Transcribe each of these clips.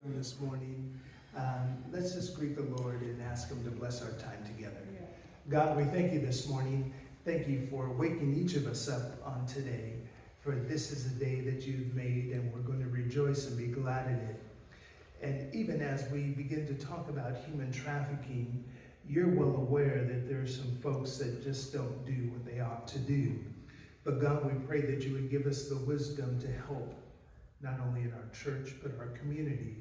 This morning. Let's just greet the Lord and ask Him to bless our time together. God, we thank you this morning. Thank you for waking each of us up on today. For this is a day that you've made, and we're going to rejoice and be glad in it. And even as we begin to talk about human trafficking, you're well aware that there are some folks that just don't do what they ought to do. But God, we pray that you would give us the wisdom to help, not only in our church, but our community,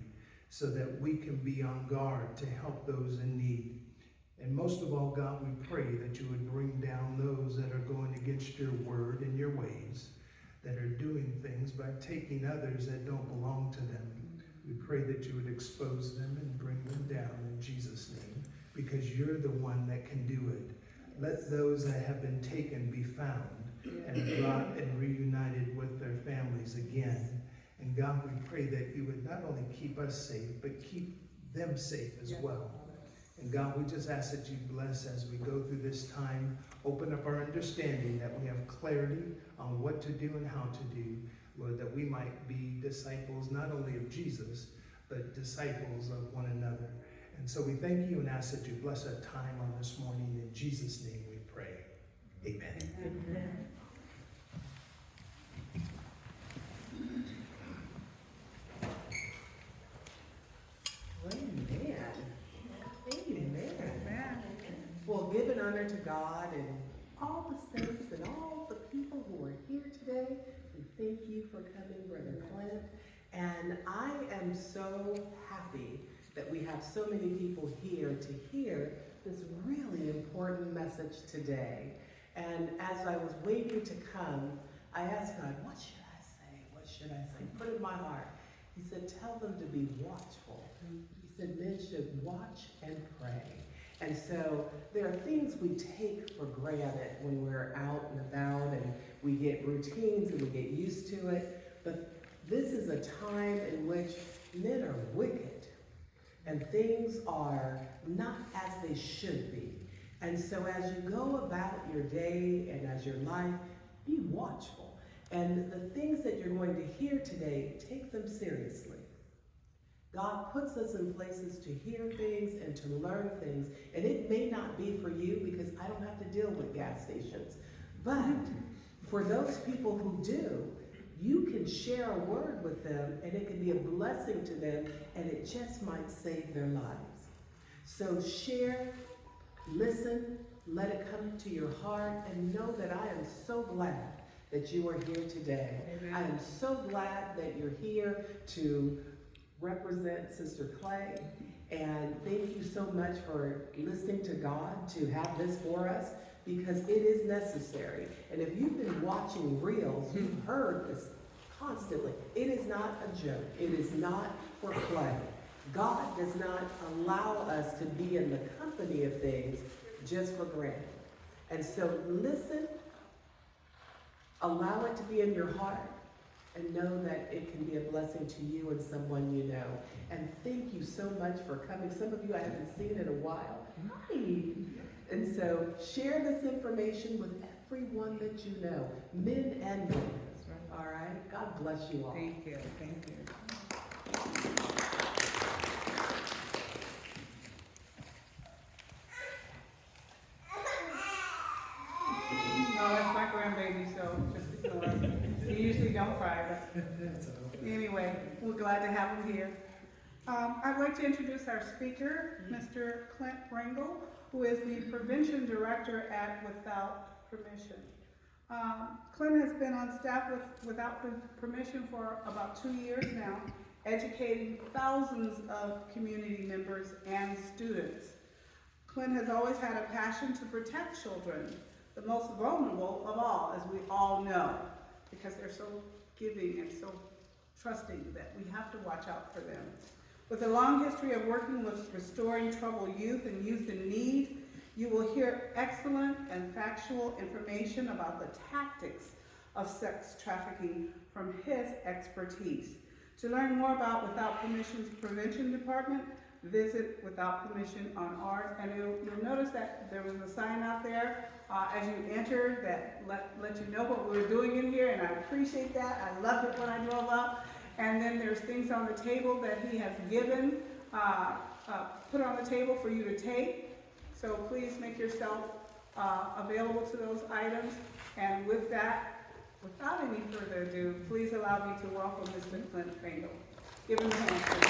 so that we can be on guard to help those in need. And most of all, God, we pray that you would bring down those that are going against your word and your ways, that are doing things by taking others that don't belong to them. We pray that you would expose them and bring them down in Jesus' name, because you're the one that can do it. Let those that have been taken be found and brought and reunited with their families again. And God, we pray that you would not only keep us safe, but keep them safe as well. And God, we just ask that you bless as we go through this time. Open up our understanding, that we have clarity on what to do and how to do. Lord, that we might be disciples not only of Jesus, but disciples of one another. And so we thank you and ask that you bless our time on this morning. In Jesus' name we pray. Amen. Amen. Amen. Well, giving honor to God and all the saints and all the people who are here today, we thank you for coming, Brother Clint. And I am so happy that we have so many people here to hear this really important message today. And as I was waiting to come, I asked God, what should I say? What should I say? Put in my heart. He said, tell them to be watchful. He said, men should watch and pray. And so there are things we take for granted when we're out and about, and we get routines and we get used to it. But this is a time in which men are wicked and things are not as they should be. And so as you go about your day and as your life, be watchful. And the things that you're going to hear today, take them seriously. God puts us in places to hear things and to learn things. And it may not be for you, because I don't have to deal with gas stations. But for those people who do, you can share a word with them and it can be a blessing to them, and it just might save their lives. So share, listen, let it come to your heart, and know that I am so glad that you are here today. Amen. I am so glad that you're here to represent Sister Clay, and thank you so much for listening to God to have this for us, because it is necessary. And if you've been watching reels, you've heard this constantly. It is not a joke. It is not for play. God does not allow us to be in the company of things just for granted. And so listen, allow it to be in your heart, and know that it can be a blessing to you and someone you know. And thank you so much for coming. Some of you I haven't seen in a while. Hi. And so share this information with everyone that you know, men and women. All right? God bless you all. Thank you. Thank you. No, that's my grandbaby, so just ignore it. He usually don't cry, but anyway, we're glad to have him here. I'd like to introduce our speaker, Mr. Clint Rangel, who is the Prevention Director at Without Permission. Clint has been on staff Without Permission for about 2 years now, educating thousands of community members and students. Clint has always had a passion to protect children, the most vulnerable of all, as we all know, because they're so giving and so trusting that we have to watch out for them. With a long history of working with restoring troubled youth and youth in need, you will hear excellent and factual information about the tactics of sex trafficking from his expertise. To learn more about Without Permission's Prevention Department, visit Without Permission on ours. And you'll notice that there was a sign out there as you enter that let you know what we're doing in here, and I appreciate that. I loved it when I drove up. And then there's things on the table that he has given, put on the table for you to take. So please make yourself available to those items. And with that, without any further ado, please allow me to welcome Mr. Clint Rangel. Give him a hand, please.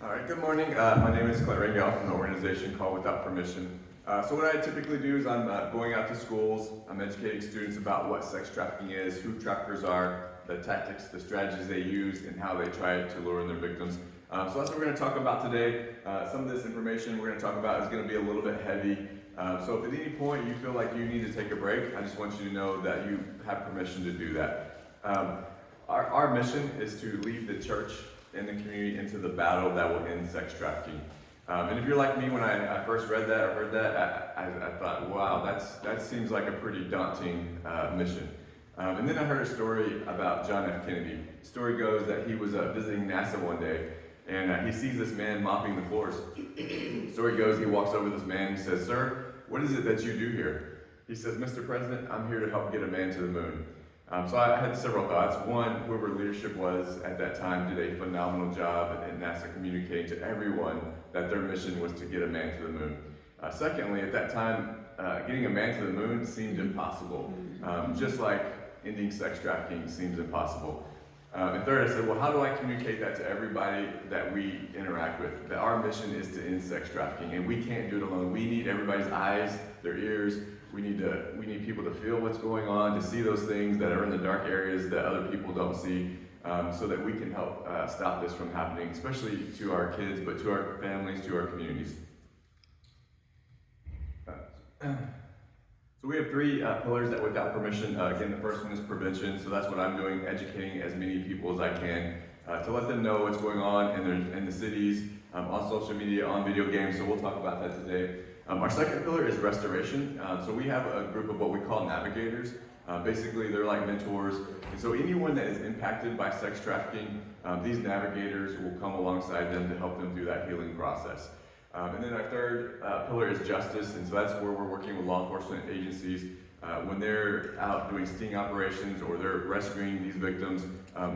All right, good morning. My name is Clint Rangel from the organization called Without Permission. So what I typically do is I'm going out to schools, I'm educating students about what sex trafficking is, who traffickers are, the tactics, the strategies they use, and how they try to lure in their victims. So that's what we're going to talk about today. Some of this information we're going to talk about is going to be a little bit heavy. So if at any point you feel like you need to take a break, I just want you to know that you have permission to do that. Our mission is to lead the church and the community into the battle that will end sex trafficking. And if you're like me, when I first read that or heard that, I thought, wow, that seems like a pretty daunting mission. And then I heard a story about John F. Kennedy. The story goes that he was visiting NASA one day, and he sees this man mopping the floors. The story goes, he walks over to this man and he says, "Sir, what is it that you do here?" He says, "Mr. President, I'm here to help get a man to the moon." So I had several thoughts. One, whoever leadership was at that time did a phenomenal job at NASA communicating to everyone that their mission was to get a man to the moon. Secondly, at that time, getting a man to the moon seemed impossible, just like ending sex trafficking seems impossible. And third, I said, well, how do I communicate that to everybody that we interact with? That our mission is to end sex trafficking, and we can't do it alone. We need everybody's eyes, their ears. We need people to feel what's going on, to see those things that are in the dark areas that other people don't see, so that we can help stop this from happening, especially to our kids, but to our families, to our communities. So we have three pillars that Without Permission. Again, the first one is prevention, so that's what I'm doing, educating as many people as I can to let them know what's going on in the cities, on social media, on video games, so we'll talk about that today. Our second pillar is restoration. So we have a group of what we call navigators. Basically, they're like mentors. And so anyone that is impacted by sex trafficking, these navigators will come alongside them to help them through that healing process. And then our third pillar is justice. And so that's where we're working with law enforcement agencies. When they're out doing sting operations or they're rescuing these victims,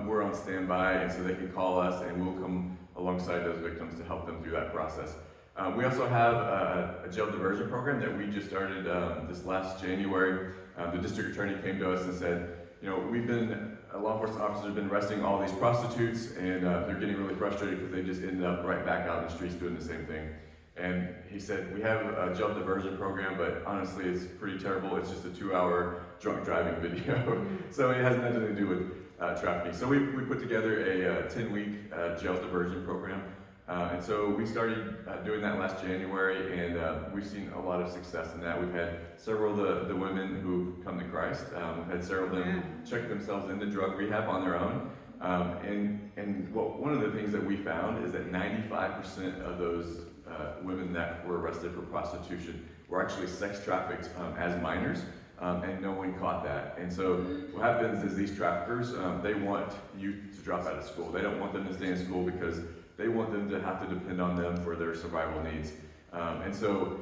we're on standby, and so they can call us and we'll come alongside those victims to help them through that process. We also have a jail diversion program that we just started this last January. The district attorney came to us and said, you know, law enforcement officers have been arresting all these prostitutes, and they're getting really frustrated because they just ended up right back out in the streets doing the same thing. And he said, we have a jail diversion program, but honestly, it's pretty terrible. It's just a 2-hour drunk driving video. So it has nothing to do with trafficking. So we put together a 10-week jail diversion program. And so we started doing that last January, and we've seen a lot of success in that. We've had several of the women who've come to Christ. We've had several of them check themselves into drug rehab on their own. One of the things that we found is that 95% of those women that were arrested for prostitution were actually sex trafficked as minors, and no one caught that. And so what happens is these traffickers, they want youth to drop out of school. They don't want them to stay in school because they want them to have to depend on them for their survival needs. And so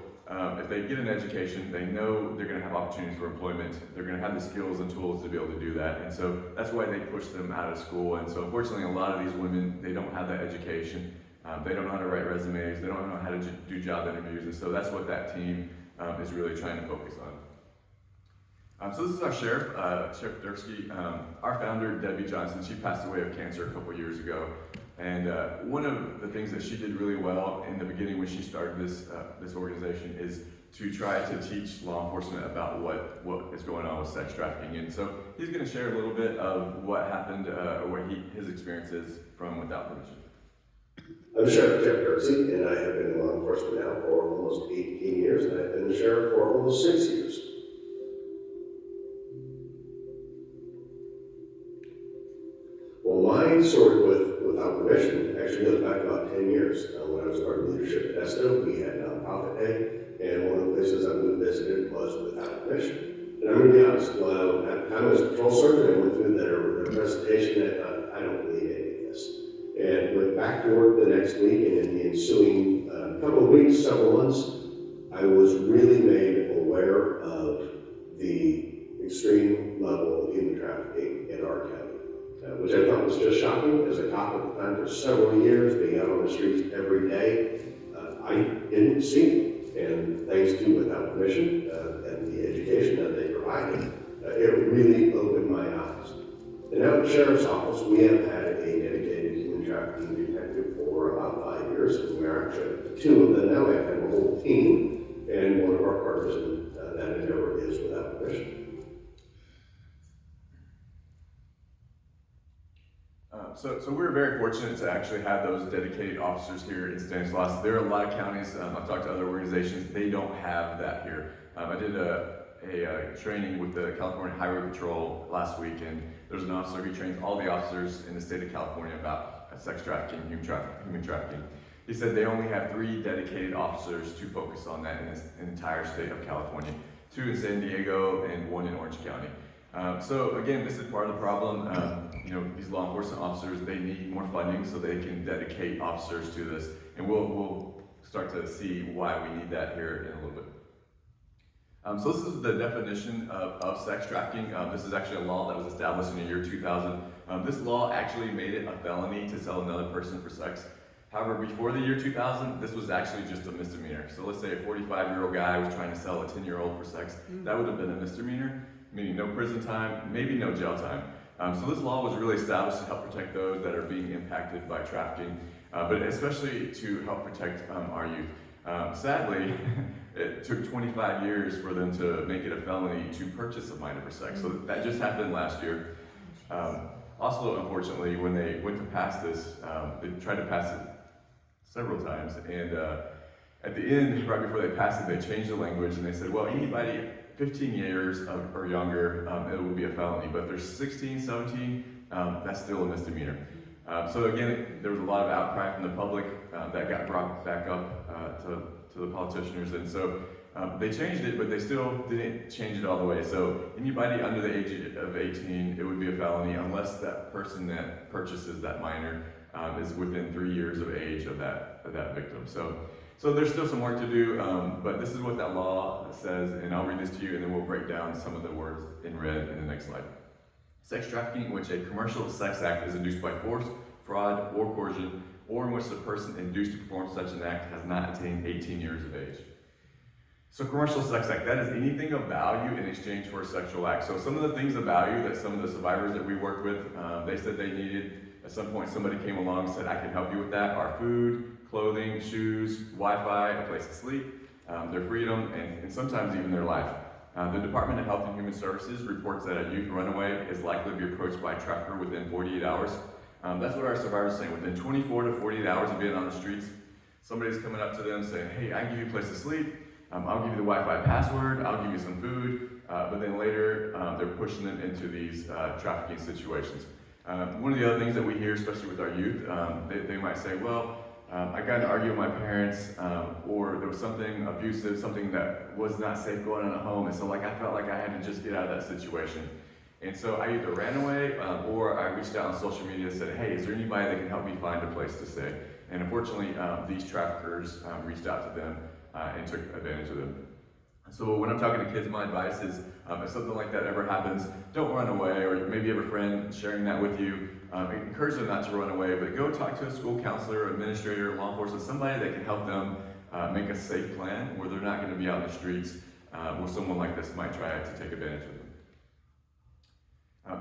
if they get an education, they know they're going to have opportunities for employment. They're going to have the skills and tools to be able to do that. And so that's why they push them out of school. And so unfortunately, a lot of these women, they don't have that education. They don't know how to write resumes. They don't know how to do job interviews. And so that's what that team is really trying to focus on. So this is our sheriff, Sheriff Dursky. Our founder, Debbie Johnson, she passed away of cancer a couple years ago. And one of the things that she did really well in the beginning when she started this organization is to try to teach law enforcement about what is going on with sex trafficking. And so he's going to share a little bit of what happened, or what his experience is from Without Permission. I'm Sheriff Jeff Dursey, and I have been in law enforcement now for almost 18 years, and I've been the sheriff for almost 6 years. Well, my story Without Permission actually goes back about 10 years. When I was part of leadership at ESTA, we had nonprofit day, and one of the places I went and visited was Without Permission. And I'm going to be honest, well, at the time I was a patrol sergeant, I went through their presentation, and I thought, I don't believe any of this. And went back to work the next week, and in the ensuing couple of weeks, several months, I was really made aware of the extreme level of human trafficking in our county, which I thought was just shocking. As a cop at the time for several years, being out on the streets every day, I didn't see it. And thanks to Without Permission and the education that they provided, it really opened my eyes. And now at the Sheriff's Office, we have had a dedicated human trafficking detective for about 5 years, and we're actually 2 of them now. We have a whole team, and one of our partners in that endeavor is Without Permission. So we're very fortunate to actually have those dedicated officers here in Stanislaus. There are a lot of counties, I've talked to other organizations, they don't have that here. I did a training with the California Highway Patrol last week, and there's an officer who trains all the officers in the state of California about sex trafficking, human trafficking. He said they only have 3 dedicated officers to focus on that in this entire state of California, 2 in San Diego and 1 in Orange County. So again, this is part of the problem. These law enforcement officers, they need more funding so they can dedicate officers to this. And we'll start to see why we need that here in a little bit. So this is the definition of sex trafficking. This is actually a law that was established in the year 2000. This law actually made it a felony to sell another person for sex. However, before the year 2000, this was actually just a misdemeanor. So let's say a 45-year-old guy was trying to sell a 10-year-old for sex. That would have been a misdemeanor, meaning no prison time, maybe no jail time. So this law was really established to help protect those that are being impacted by trafficking, but especially to help protect our youth. Sadly, it took 25 years for them to make it a felony to purchase a minor for sex. So that just happened last year. Also, unfortunately, when they went to pass this, they tried to pass it several times, and at the end, right before they passed it, they changed the language and they said, well, anybody 15 years or younger, it will be a felony, but if there's 16, 17, that's still a misdemeanor. So again, there was a lot of outcry from the public that got brought back up to the politicians, and so they changed it, but they still didn't change it all the way. So anybody under the age of 18, it would be a felony unless that person that purchases that minor is within 3 years of age of that victim. So there's still some work to do, but this is what that law says, and I'll read this to you, and then we'll break down some of the words in red in the next slide. Sex trafficking, in which a commercial sex act is induced by force, fraud, or coercion, or in which the person induced to perform such an act has not attained 18 years of age. So commercial sex act, that is anything of value in exchange for a sexual act. So some of the things of value that some of the survivors that we work with, they said they needed, at some point somebody came along and said, I can help you with that, are food, clothing, shoes, Wi-Fi, a place to sleep, their freedom, and sometimes even their life. The Department of Health and Human Services reports that a youth runaway is likely to be approached by a trafficker within 48 hours. That's what our survivors say. Within 24 to 48 hours of being on the streets, somebody's coming up to them saying, hey, I can give you a place to sleep, I'll give you the Wi-Fi password, I'll give you some food, but then later they're pushing them into these trafficking situations. One of the other things that we hear, especially with our youth, they might say, well, I got in an argument with my parents, or there was something abusive, something that was not safe going on at home, and so I felt like I had to just get out of that situation. And so I either ran away, or I reached out on social media and said, hey, is there anybody that can help me find a place to stay? And unfortunately, these traffickers reached out to them and took advantage of them. So when I'm talking to kids, my advice is, if something like that ever happens, don't run away, or maybe you have a friend sharing that with you. Encourage them not to run away, but go talk to a school counselor, administrator, law enforcement, somebody that can help them make a safe plan where they're not going to be out in the streets where someone like this might try to take advantage of them.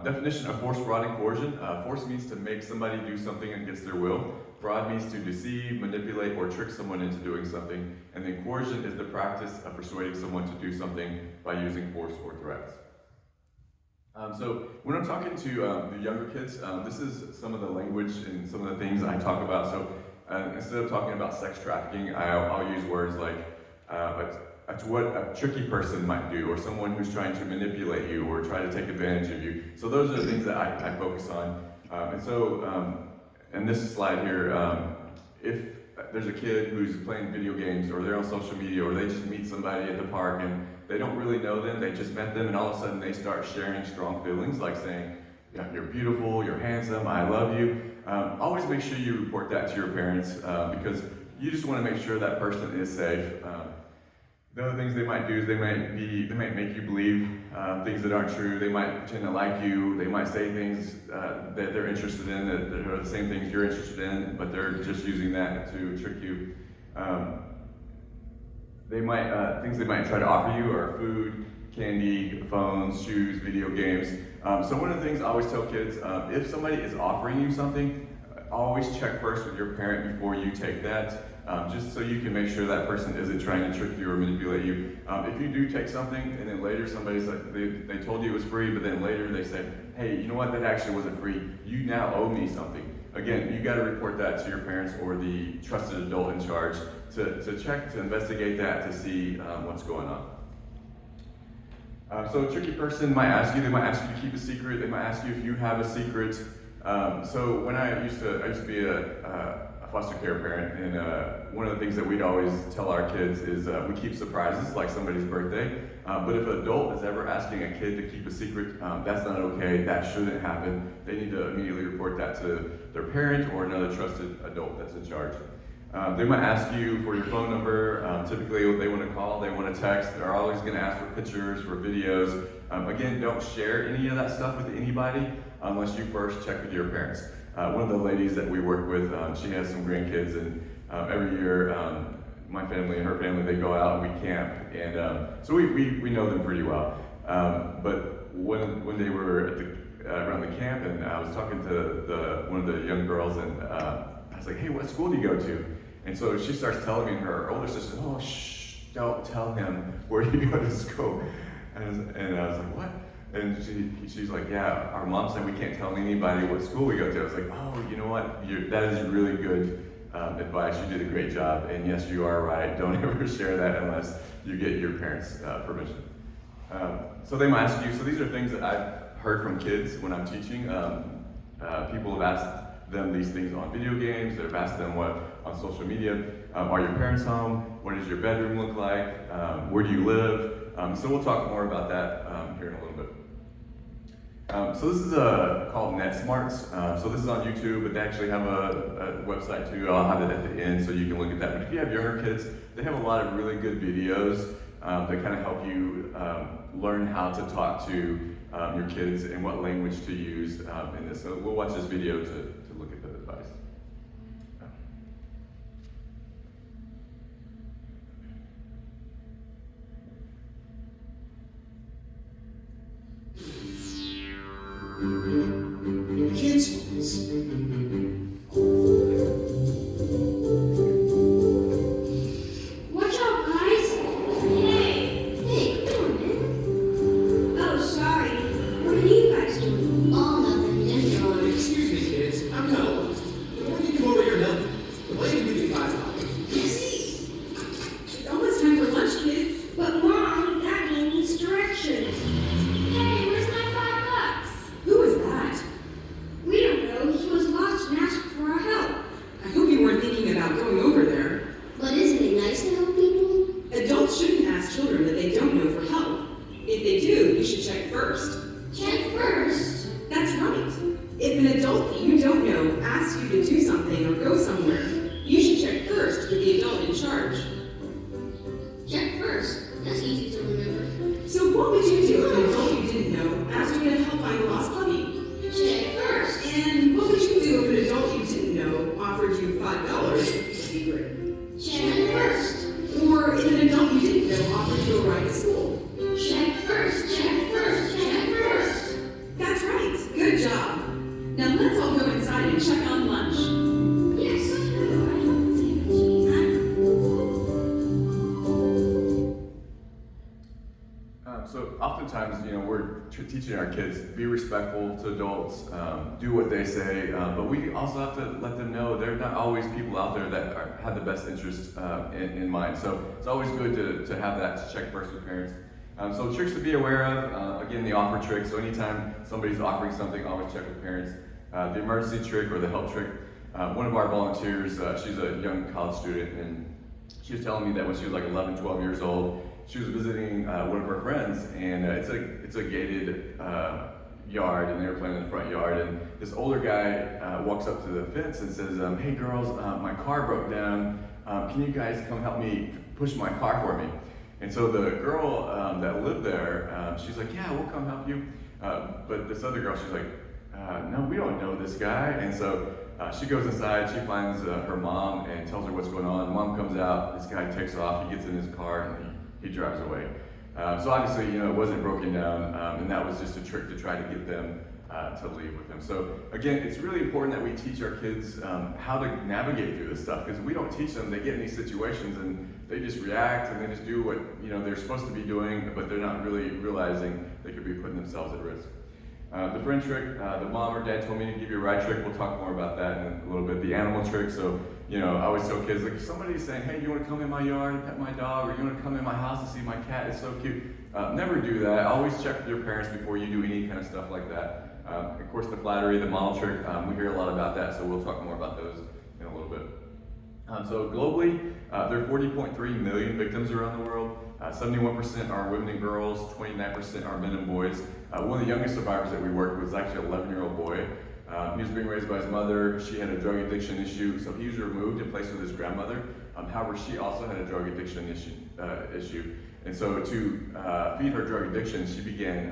Definition of force, fraud, and coercion. Force means to make somebody do something against their will. Fraud means to deceive, manipulate, or trick someone into doing something. And then coercion is the practice of persuading someone to do something by using force or threats. So when I'm talking to the younger kids, this is some of the language and some of the things I talk about. So instead of talking about sex trafficking, I'll use words like what a tricky person might do, or someone who's trying to manipulate you or try to take advantage of you. So those are the things that I focus on. And so in this slide here, if there's a kid who's playing video games, or they're on social media, or they just meet somebody at the park and they don't really know them, they just met them, and all of a sudden they start sharing strong feelings like saying, yeah, you're beautiful, you're handsome, I love you. Always make sure you report that to your parents, because you just want to make sure that person is safe. The other things they might do is they might make you believe things that aren't true. They might pretend to like you. They might say things that they're interested in, that are the same things you're interested in, but they're just using that to trick you. Things they might try to offer you are food, candy, phones, shoes, video games. So one of the things I always tell kids, if somebody is offering you something, always check first with your parent before you take that. Just so you can make sure that person isn't trying to trick you or manipulate you. If you do take something and then later somebody's like, they told you it was free, but then later they said, hey, you know what, that actually wasn't free. You now owe me something. Again, you got to report that to your parents or the trusted adult in charge to check, to investigate that, to see what's going on. So a tricky person might ask you, they might ask you to keep a secret, they might ask you if you have a secret. So when I used to be a foster care parent, and one of the things that we'd always tell our kids is we keep surprises, like somebody's birthday, but if an adult is ever asking a kid to keep a secret, that's not okay, that shouldn't happen. They need to immediately report that to their parent or another trusted adult that's in charge. They might ask you for your phone number. Typically what they want to call, they want to text, they're always going to ask for pictures, for videos. Again, don't share any of that stuff with anybody unless you first check with your parents. One of the ladies that we work with, she has some grandkids, and every year my family and her family, they go out and we camp, and so we know them pretty well. But when they were at around the camp, and I was talking to one of the young girls, and I was like, hey, what school do you go to? And so she starts telling me, her older sister, oh, shh, don't tell him where you go to school. And I was like, what? And she's like, yeah, our mom said we can't tell anybody what school we go to. I was like, oh, you know what? That is really good advice. You did a great job. And yes, you are right. Don't ever share that unless you get your parents' permission. So they might ask you, so these are things that I've heard from kids when I'm teaching. People have asked them these things on video games. They've asked them what on social media. Are your parents home? What does your bedroom look like? Where do you live? So we'll talk more about that here in a little bit. So this is called NetSmarts. So this is on YouTube, but they actually have a website too. I'll have it at the end so you can look at that. But if you have younger kids, they have a lot of really good videos that kind of help you learn how to talk to your kids and what language to use in this. So we'll watch this video to look at the advice. Kids ones. Watch out, guys! Hey, come on, man. Oh, sorry. What are you guys doing? Oh, nothing. Just drawing. Excuse me, kids. I'm kind of lost. What do you do over here now? Why did you give me $5? Yes. It's almost time for lunch, kids. But Mom, Daddy needs directions. Hey, where's my $5? Who is that? We don't know. He was lost and asked for our help. I hope you weren't thinking about going over there. But isn't it nice to help people? Adults shouldn't ask children that they don't know for help. If they do, you should check first. Check first. That's right. If an adult that you don't know asks you to do something or go somewhere, you should check first with the adult in charge. Check first. That's easy to remember. So what would you do if an adult you didn't know asked you to help find a lost puppy? Check first. And what would you do if an adult you didn't know offered you $5 secret? Check first. Or if an adult you didn't know offered you a ride to school? Check first. Check first. Check first. That's right. Good job. Now let's all go inside and check on lunch. Yes. So oftentimes, we're teaching our kids, be respectful to adults, do what they say, but we also have to let them know there are not always people out there that have the best interests in mind. So it's always good to have that, to check first with parents. So tricks to be aware of, again, the offer trick. So anytime somebody's offering something, always check with parents. The emergency trick or the help trick. One of our volunteers, she's a young college student, and she was telling me that when she was like 11, 12 years old, she was visiting one of her friends, and it's a gated yard, and they were playing in the front yard, and this older guy walks up to the fence and says, hey girls, my car broke down, can you guys come help me push my car for me? And so the girl that lived there, she's like, yeah, we'll come help you. But this other girl, she's like, no, we don't know this guy. And so she goes inside, she finds her mom and tells her what's going on. Mom comes out, this guy takes off, he gets in his car, and he drives away. So obviously, it wasn't broken down, and that was just a trick to try to get them to leave with him. So again, it's really important that we teach our kids how to navigate through this stuff, because if we don't teach them, they get in these situations and they just react and they just do what they're supposed to be doing, but they're not really realizing they could be putting themselves at risk. The friend trick, the mom or dad told me to give you a ride trick. We'll talk more about that in a little bit. The animal trick, so I always tell kids, like, if somebody's saying, hey, you want to come in my yard and pet my dog, or you want to come in my house and see my cat, it's so cute. Never do that. Always check with your parents before you do any kind of stuff like that. Of course, the flattery, the model trick, we hear a lot about that, so we'll talk more about those in a little bit. So globally, there are 40.3 million victims around the world. 71% are women and girls, 29% are men and boys. One of the youngest survivors that we worked with was actually an 11-year-old boy. He was being raised by his mother. She had a drug addiction issue, so he was removed and placed with his grandmother. However, she also had a drug addiction issue. And so to feed her drug addiction, she began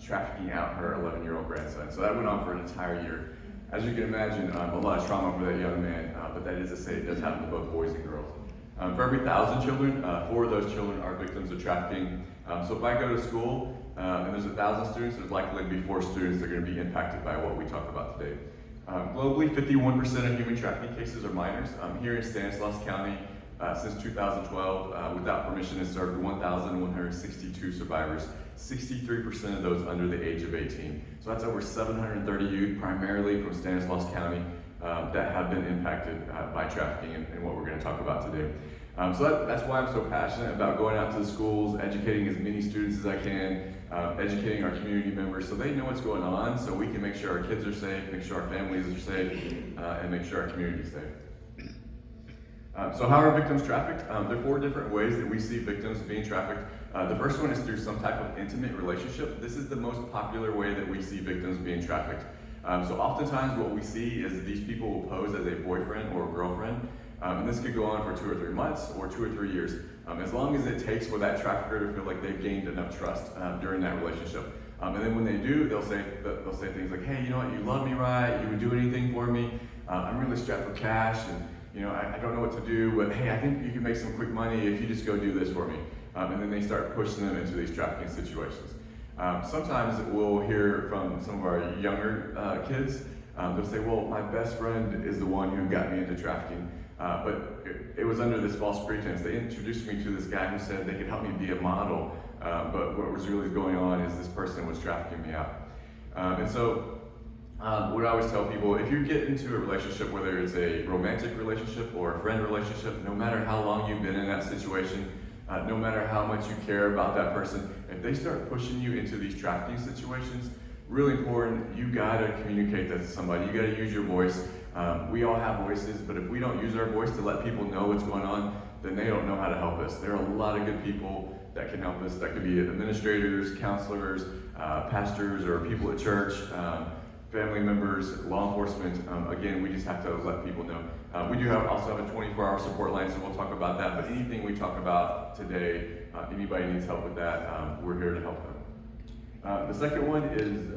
trafficking out her 11-year-old grandson. So that went on for an entire year. As you can imagine, a lot of trauma for that young man, but that is to say it does happen to both boys and girls. For every 1,000 children, 4 of those children are victims of trafficking. So if I go to school and there's 1,000 students, there's likely to be 4 students that are going to be impacted by what we talk about today. Globally, 51% of human trafficking cases are minors. Here in Stanislaus County, since 2012, without permission, has served 1,162 survivors, 63% of those under the age of 18. So that's over 730 youth, primarily from Stanislaus County, that have been impacted by trafficking and what we're going to talk about today. So that's why I'm so passionate about going out to the schools, educating as many students as I can, educating our community members so they know what's going on, so we can make sure our kids are safe, make sure our families are safe, and make sure our community is safe. So how are victims trafficked? There are 4 different ways that we see victims being trafficked. The first one is through some type of intimate relationship. This is the most popular way that we see victims being trafficked. So oftentimes what we see is these people will pose as a boyfriend or a girlfriend, and this could go on for 2 or 3 months or 2 or 3 years, as long as it takes for that trafficker to feel like they've gained enough trust during that relationship. And then when they do, they'll say things like, hey, you know what, you love me, right? You would do anything for me. I'm really strapped for cash, and I don't know what to do, but hey, I think you can make some quick money if you just go do this for me. And then they start pushing them into these trafficking situations. Sometimes we'll hear from some of our younger kids, they'll say, well, my best friend is the one who got me into trafficking, but it was under this false pretense. They introduced me to this guy who said they could help me be a model, but what was really going on is this person was trafficking me out. And so what I always tell people, if you get into a relationship, whether it's a romantic relationship or a friend relationship, no matter how long you've been in that situation, no matter how much you care about that person, if they start pushing you into these trafficking situations, really important, you gotta communicate that to somebody. You gotta use your voice. We all have voices, but if we don't use our voice to let people know what's going on, then they don't know how to help us. There are a lot of good people that can help us. That could be administrators, counselors, pastors, or people at church, family members, law enforcement. Again, we just have to let people know. We do also have a 24-hour support line, so we'll talk about that. But anything we talk about today, anybody needs help with that, we're here to help them. The second one is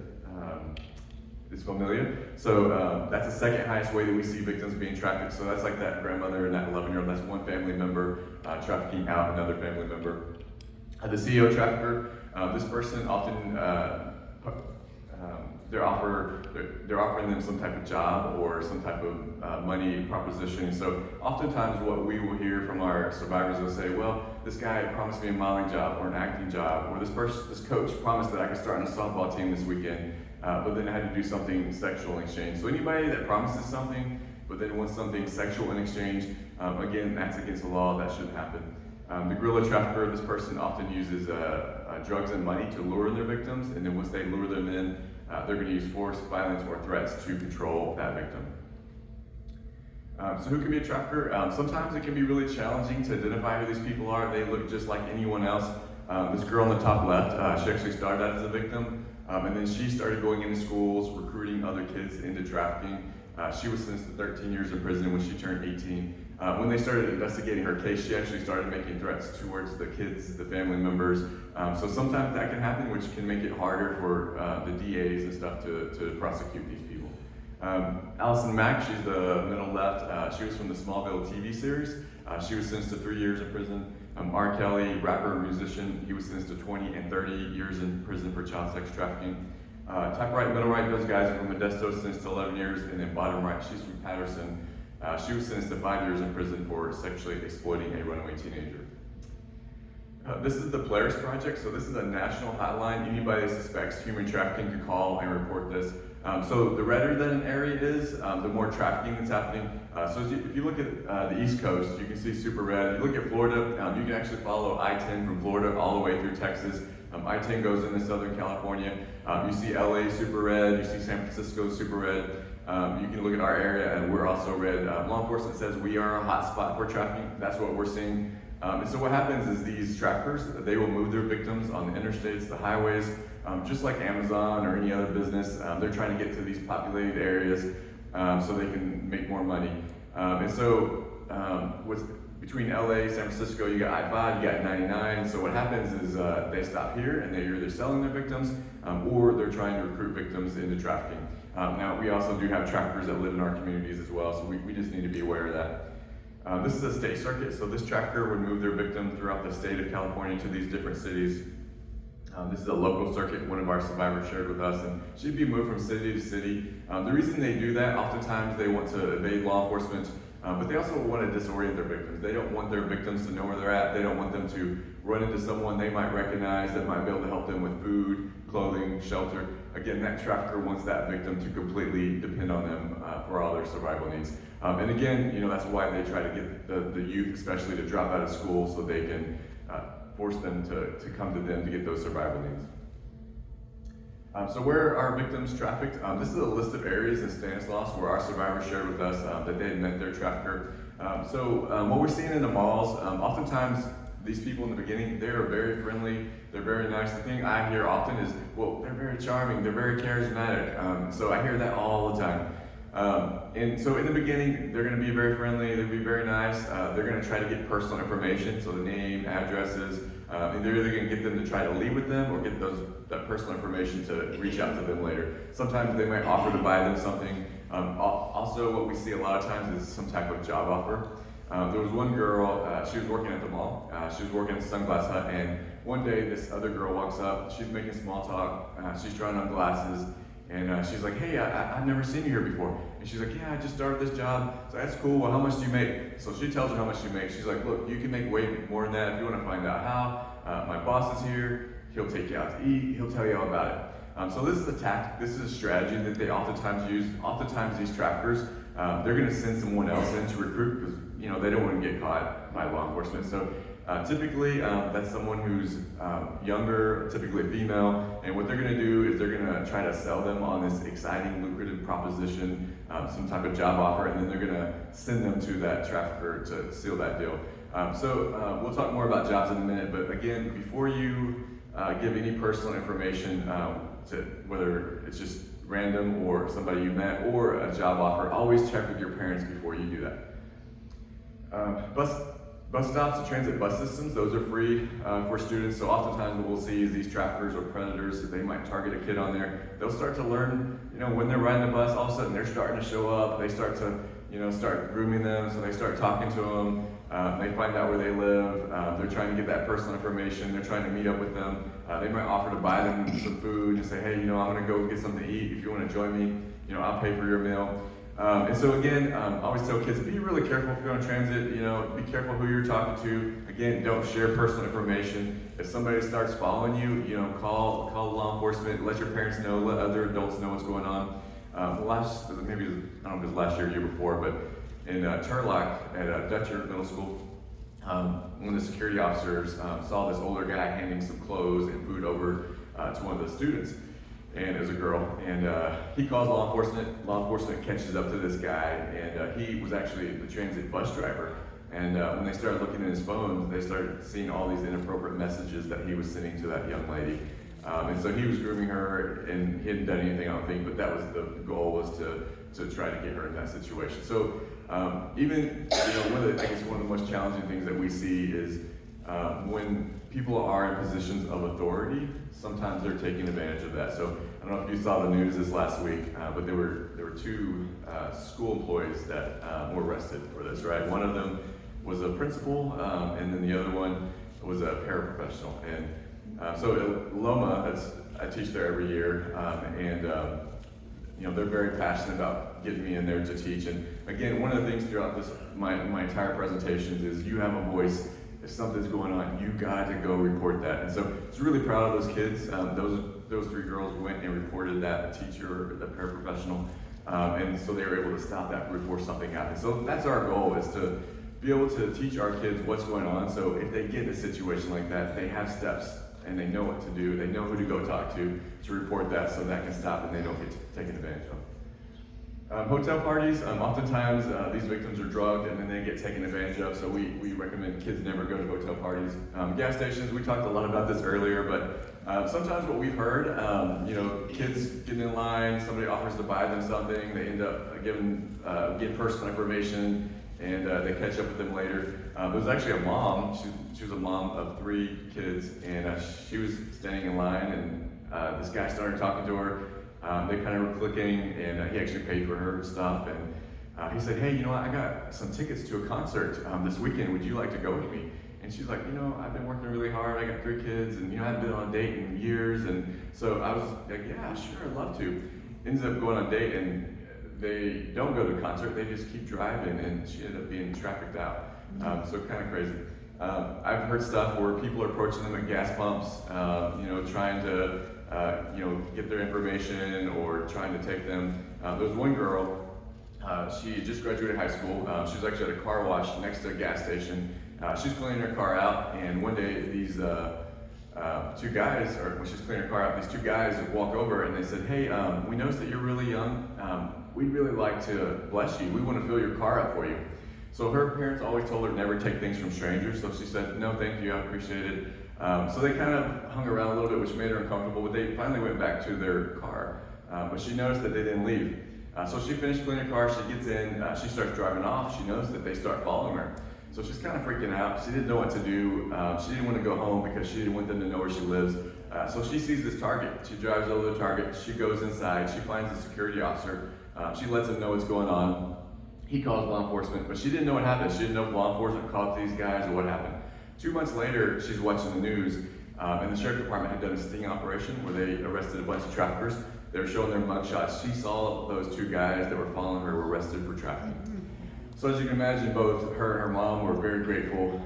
familia. So that's the second highest way that we see victims being trafficked. So that's like that grandmother and that 11-year-old. That's one family member trafficking out another family member. The CEO trafficker, this person often they're offering them some type of job or some type of money proposition. So oftentimes what we will hear from our survivors will say, well, this guy promised me a modeling job or an acting job, or this coach promised that I could start on a softball team this weekend, but then I had to do something sexual in exchange. So anybody that promises something, but then wants something sexual in exchange, again, that's against the law, that shouldn't happen. The guerrilla trafficker, this person often uses drugs and money to lure their victims, and then once they lure them in, they're going to use force, violence, or threats to control that victim. So who can be a trafficker? Sometimes it can be really challenging to identify who these people are. They look just like anyone else. This girl on the top left, she actually started out as a victim, and then she started going into schools, recruiting other kids into trafficking. She was sentenced to 13 years in prison when she turned 18. When they started investigating her case, she actually started making threats towards the kids, the family members. So sometimes that can happen, which can make it harder for the DAs and stuff to prosecute these people. Allison Mack, she's the middle left. She was from the Smallville TV series. She was sentenced to 3 years in prison. R. Kelly, rapper and musician, he was sentenced to 20 and 30 years in prison for child sex trafficking. Top right, middle right, those guys are from Modesto, sentenced to 11 years. And then bottom right, she's from Patterson. She was sentenced to 5 years in prison for sexually exploiting a runaway teenager. This is the Polaris Project. So this is a national hotline. Anybody that suspects human trafficking can call and report this. So the redder that an area is, the more trafficking that's happening. So if you look at the East Coast, you can see super red. If you look at Florida, you can actually follow I-10 from Florida all the way through Texas. I-10 goes into Southern California. You see LA super red. You see San Francisco super red. You can look at our area, and we're also red. Law enforcement says we are a hot spot for trafficking. That's what we're seeing. And so what happens is these traffickers, they will move their victims on the interstates, the highways, just like Amazon or any other business. They're trying to get to these populated areas so they can make more money. And so between LA, San Francisco, you got I-5, you got 99. So what happens is they stop here and they're either selling their victims or they're trying to recruit victims into trafficking. Now, we also do have traffickers that live in our communities as well, so we just need to be aware of that. This is a state circuit, so this trafficker would move their victim throughout the state of California to these different cities. This is a local circuit one of our survivors shared with us, and she'd be moved from city to city. The reason they do that, oftentimes they want to evade law enforcement, but they also want to disorient their victims. They don't want their victims to know where they're at. They don't want them to run into someone they might recognize that might be able to help them with food, clothing, shelter. Again, that trafficker wants that victim to completely depend on them for all their survival needs. And again, that's why they try to get the youth, especially, to drop out of school so they can force them to come to them to get those survival needs. So where are victims trafficked? This is a list of areas in Stanislaus where our survivors shared with us that they had met their trafficker. What we're seeing in the malls, oftentimes these people in the beginning, they are very friendly, they're very nice. The thing I hear often is, well, they're very charming, they're very charismatic. So I hear that all the time. And so in the beginning, they're going to be very friendly, they'll be very nice. They're going to try to get personal information, so the name, addresses. And they're either going to get them to try to leave with them or get that personal information to reach out to them later. Sometimes they might offer to buy them something. Also, what we see a lot of times is some type of job offer. There was one girl, she was working at the mall. She was working at the Sunglass Hut, and one day this other girl walks up. She's making small talk. She's trying on glasses, and she's like, "Hey, I've never seen you here before." And she's like, "Yeah, I just started this job." So that's cool. Well, how much do you make? So she tells her how much she makes. She's like, "Look, you can make way more than that if you want to find out how. My boss is here. He'll take you out to eat. He'll tell you all about it." So this is a tactic. This is a strategy that they oftentimes use. Oftentimes these traffickers, they're going to send someone else in to recruit because they don't want to get caught by law enforcement. So typically that's someone who's younger, typically female, and what they're going to do is they're going to try to sell them on this exciting, lucrative proposition, some type of job offer, and then they're going to send them to that trafficker to seal that deal. We'll talk more about jobs in a minute, but again, before you give any personal information, to whether it's just random or somebody you met or a job offer, always check with your parents before you do that. Bus stops and transit bus systems, those are free for students. So oftentimes what we'll see is these traffickers or predators, they might target a kid on there. They'll start to learn, when they're riding the bus, all of a sudden they're starting to show up. They start to, start grooming them. So they start talking to them. They find out where they live. They're trying to get that personal information. They're trying to meet up with them. They might offer to buy them some food and say, "Hey, I'm going to go get something to eat. If you want to join me, I'll pay for your meal." And so again, I always tell kids, be really careful if you're on transit, be careful who you're talking to. Again, don't share personal information. If somebody starts following you, call law enforcement, let your parents know, let other adults know what's going on. Maybe, I don't know if it was last year or year before, but in Turlock at Dutcher Middle School, one of the security officers saw this older guy handing some clothes and food over to one of the students. And it was a girl, and he calls law enforcement. Law enforcement catches up to this guy, and he was actually the transit bus driver. And when they started looking at his phone, they started seeing all these inappropriate messages that he was sending to that young lady. And so he was grooming her, and he hadn't done anything, I don't think, but that was the goal, was to try to get her in that situation. So even, one of the most challenging things that we see is when people are in positions of authority, sometimes they're taking advantage of that. So I don't know if you saw the news this last week, but there were two school employees that were arrested for this, right? One of them was a principal, and then the other one was a paraprofessional. And so at Loma, I teach there every year, and they're very passionate about getting me in there to teach. And again, one of the things throughout my entire presentations is you have a voice. If something's going on, you got to go report that. And so I was really proud of those kids. Those three girls went and reported that, the teacher, the paraprofessional, and so they were able to stop that before something happened. So that's our goal, is to be able to teach our kids what's going on, so if they get in a situation like that, they have steps and they know what to do, they know who to go talk to report that, so that can stop and they don't get taken advantage of. Hotel parties, oftentimes these victims are drugged and then they get taken advantage of, so we recommend kids never go to hotel parties. Gas stations, we talked a lot about this earlier, but sometimes what we've heard, kids getting in line, somebody offers to buy them something, they end up getting personal information, and they catch up with them later. There was actually a mom, she was a mom of 3 kids, and she was standing in line, and this guy started talking to her. They kind of were clicking, and he actually paid for her stuff, and he said, hey, I got some tickets to a concert this weekend, would you like to go with me? And she's like, I've been working really hard, I got 3 kids, and I haven't been on a date in years, and so I was like, yeah, sure, I'd love to. Ends up going on a date, and they don't go to the concert, they just keep driving, and she ended up being trafficked out. So kind of crazy. I've heard stuff where people are approaching them at gas pumps, trying to get their information or trying to take them. There was one girl, she just graduated high school. She was actually at a car wash next to a gas station. She's cleaning her car out, and one day these 2 guys, or when she's cleaning her car out, these 2 guys walk over and they said, hey, we noticed that you're really young. We'd really like to bless you. We want to fill your car up for you. So her parents always told her never take things from strangers. So she said, no, thank you, I appreciate it. So they kind of hung around a little bit, which made her uncomfortable, but they finally went back to their car. But she noticed that they didn't leave. So she finished cleaning her car, she gets in, she starts driving off, she noticed that they start following her. So she's kind of freaking out, she didn't know what to do, she didn't want to go home because she didn't want them to know where she lives. So she sees this target, she drives over to the target, she goes inside, she finds the security officer, she lets him know what's going on. He calls law enforcement, but she didn't know what happened. She didn't know if law enforcement caught these guys or what happened. 2 months later, she's watching the news, and the sheriff department had done a sting operation where they arrested a bunch of traffickers. They were showing their mugshots. She saw those 2 guys that were following her were arrested for trafficking. So as you can imagine, both her and her mom were very grateful.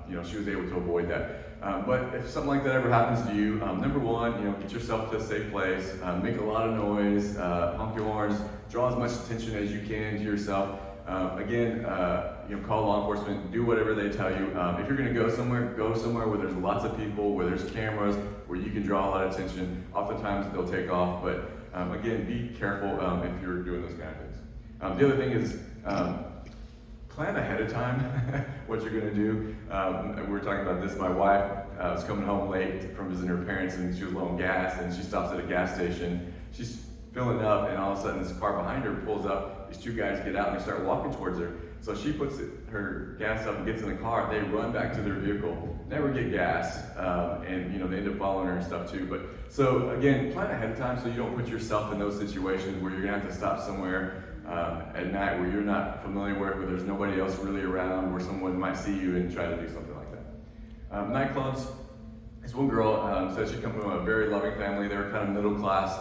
She was able to avoid that. But if something like that ever happens to you, number one, get yourself to a safe place, make a lot of noise, honk your horns, draw as much attention as you can to yourself. Call law enforcement, do whatever they tell you. If you're gonna go somewhere where there's lots of people, where there's cameras, where you can draw a lot of attention. Oftentimes they'll take off, but again, be careful if you're doing those kind of things. The other thing is, plan ahead of time what you're gonna do. We were talking about this, my wife was coming home late from visiting her parents, and she was low on gas, and she stops at a gas station. She's filling up, and all of a sudden this car behind her pulls up. These 2 guys get out and they start walking towards her. So she puts her gas up and gets in the car. They run back to their vehicle, never get gas, and they end up following her and stuff too. But so again, plan ahead of time so you don't put yourself in those situations where you're gonna have to stop somewhere at night where you're not familiar with, where there's nobody else really around, where someone might see you and try to do something like that. Nightclubs. This one girl said she come from a very loving family. They were kind of middle class.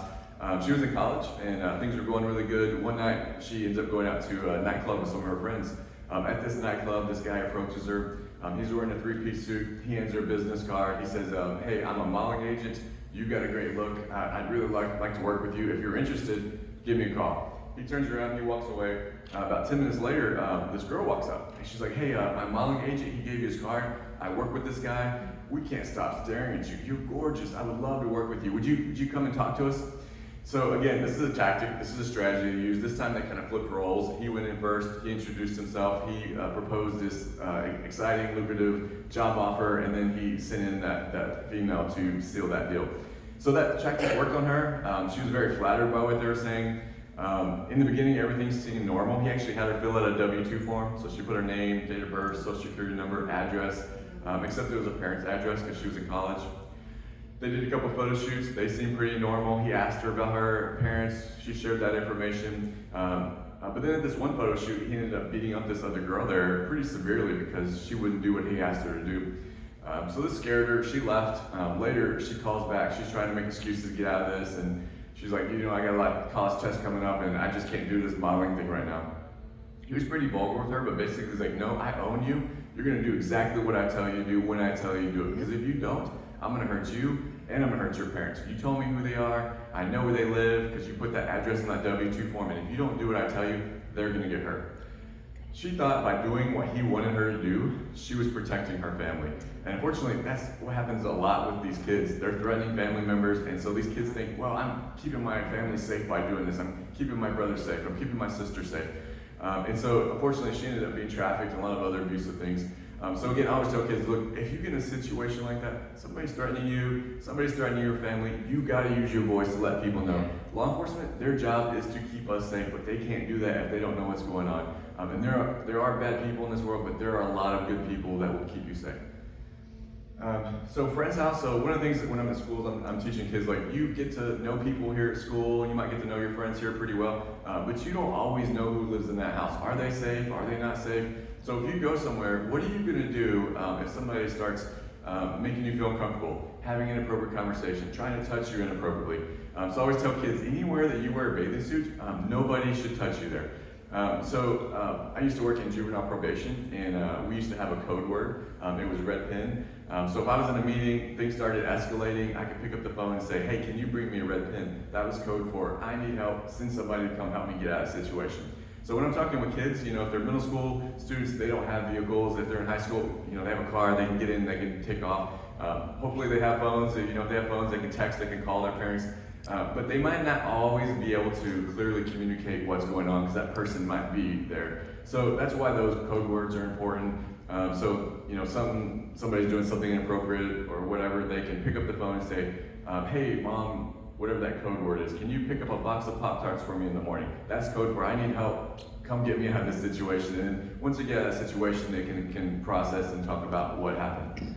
She was in college, and things were going really good. One night, she ends up going out to a nightclub with some of her friends. At this nightclub, this guy approaches her. He's wearing a 3-piece suit. He hands her a business card. He says, hey, I'm a modeling agent. You've got a great look. I'd really like to work with you. If you're interested, give me a call. He turns around, he walks away. About 10 minutes later, this girl walks up. And she's like, hey, my modeling agent, he gave you his card. I work with this guy. We can't stop staring at you. You're gorgeous. I would love to work with you. Would you come and talk to us? So again, this is a tactic, this is a strategy to use. This time they kind of flipped roles. He went in first, he introduced himself, he proposed this exciting, lucrative job offer, and then he sent in that female to seal that deal. So that tactic worked on her. She was very flattered by what they were saying. In the beginning, everything seemed normal. He actually had her fill out a W-2 form. So she put her name, date of birth, social security number, address, except it was a parent's address because she was in college. They did a couple photo shoots. They seemed pretty normal. He asked her about her parents. She shared that information. But then at this one photo shoot, he ended up beating up this other girl there pretty severely because she wouldn't do what he asked her to do. So this scared her. She left. Later, she calls back. She's trying to make excuses to get out of this, and she's like, I got a lot of college tests coming up, and I just can't do this modeling thing right now. He was pretty vulgar with her, but basically he's like, no, I own you. You're gonna do exactly what I tell you to do when I tell you to do it. Because if you don't, I'm gonna hurt you, and I'm gonna hurt your parents. You told me who they are, I know where they live, because you put that address in that W-2 form, and if you don't do what I tell you, they're gonna get hurt. She thought by doing what he wanted her to do, she was protecting her family. And unfortunately, that's what happens a lot with these kids. They're threatening family members, and so these kids think, well, I'm keeping my family safe by doing this. I'm keeping my brother safe. I'm keeping my sister safe. And so, unfortunately, she ended up being trafficked and a lot of other abusive things. So again, I always tell kids, look, if you get in a situation like that, somebody's threatening you, somebody's threatening your family, you gotta use your voice to let people know. Law enforcement, their job is to keep us safe, but they can't do that if they don't know what's going on. And there are bad people in this world, but there are a lot of good people that will keep you safe. So Friends House, so one of the things that when I'm in schools, I'm teaching kids, like, you get to know people here at school, you might get to know your friends here pretty well, but you don't always know who lives in that house. Are they safe? Are they not safe? So if you go somewhere, what are you gonna do if somebody starts making you feel uncomfortable, having an inappropriate conversation, trying to touch you inappropriately? So I always tell kids, anywhere that you wear a bathing suit, nobody should touch you there. I used to work in juvenile probation, and we used to have a code word. It was red pen. So if I was in a meeting, things started escalating, I could pick up the phone and say, hey, can you bring me a red pen? That was code for, I need help, send somebody to come help me get out of the situation. So when I'm talking with kids, if they're middle school students, they don't have vehicles. If they're in high school, they have a car, they can get in, they can take off. Hopefully they have phones. If they have phones, they can text, they can call their parents. But they might not always be able to clearly communicate what's going on because that person might be there. So that's why those code words are important. Somebody's doing something inappropriate or whatever, they can pick up the phone and say, hey, Mom, whatever that code word is, can you pick up a box of Pop-Tarts for me in the morning? That's code for, I need help, come get me out of this situation. And once they get out of that situation, they can process and talk about what happened.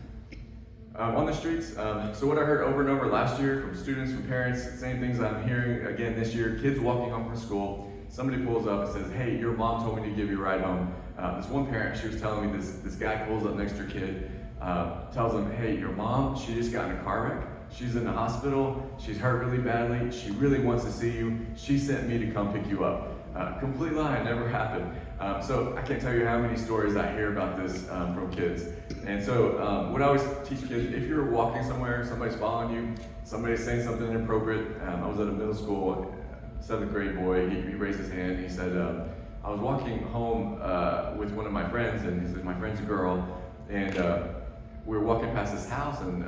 On the streets, so what I heard over and over last year from students, from parents, same things I'm hearing again this year, kids walking home from school, somebody pulls up and says, hey, your mom told me to give you a ride home. This one parent, she was telling me this guy pulls up next to her kid, tells him, hey, your mom, she just got in a car wreck. She's in the hospital, she's hurt really badly, she really wants to see you, she sent me to come pick you up. Complete lie, it never happened. So I can't tell you how many stories I hear about this from kids. And so what I always teach kids, if you're walking somewhere, somebody's following you, somebody's saying something inappropriate. I was at a middle school, 7th grade boy, he raised his hand, he said, I was walking home with one of my friends, and he said, my friend's a girl, and we were walking past this house, and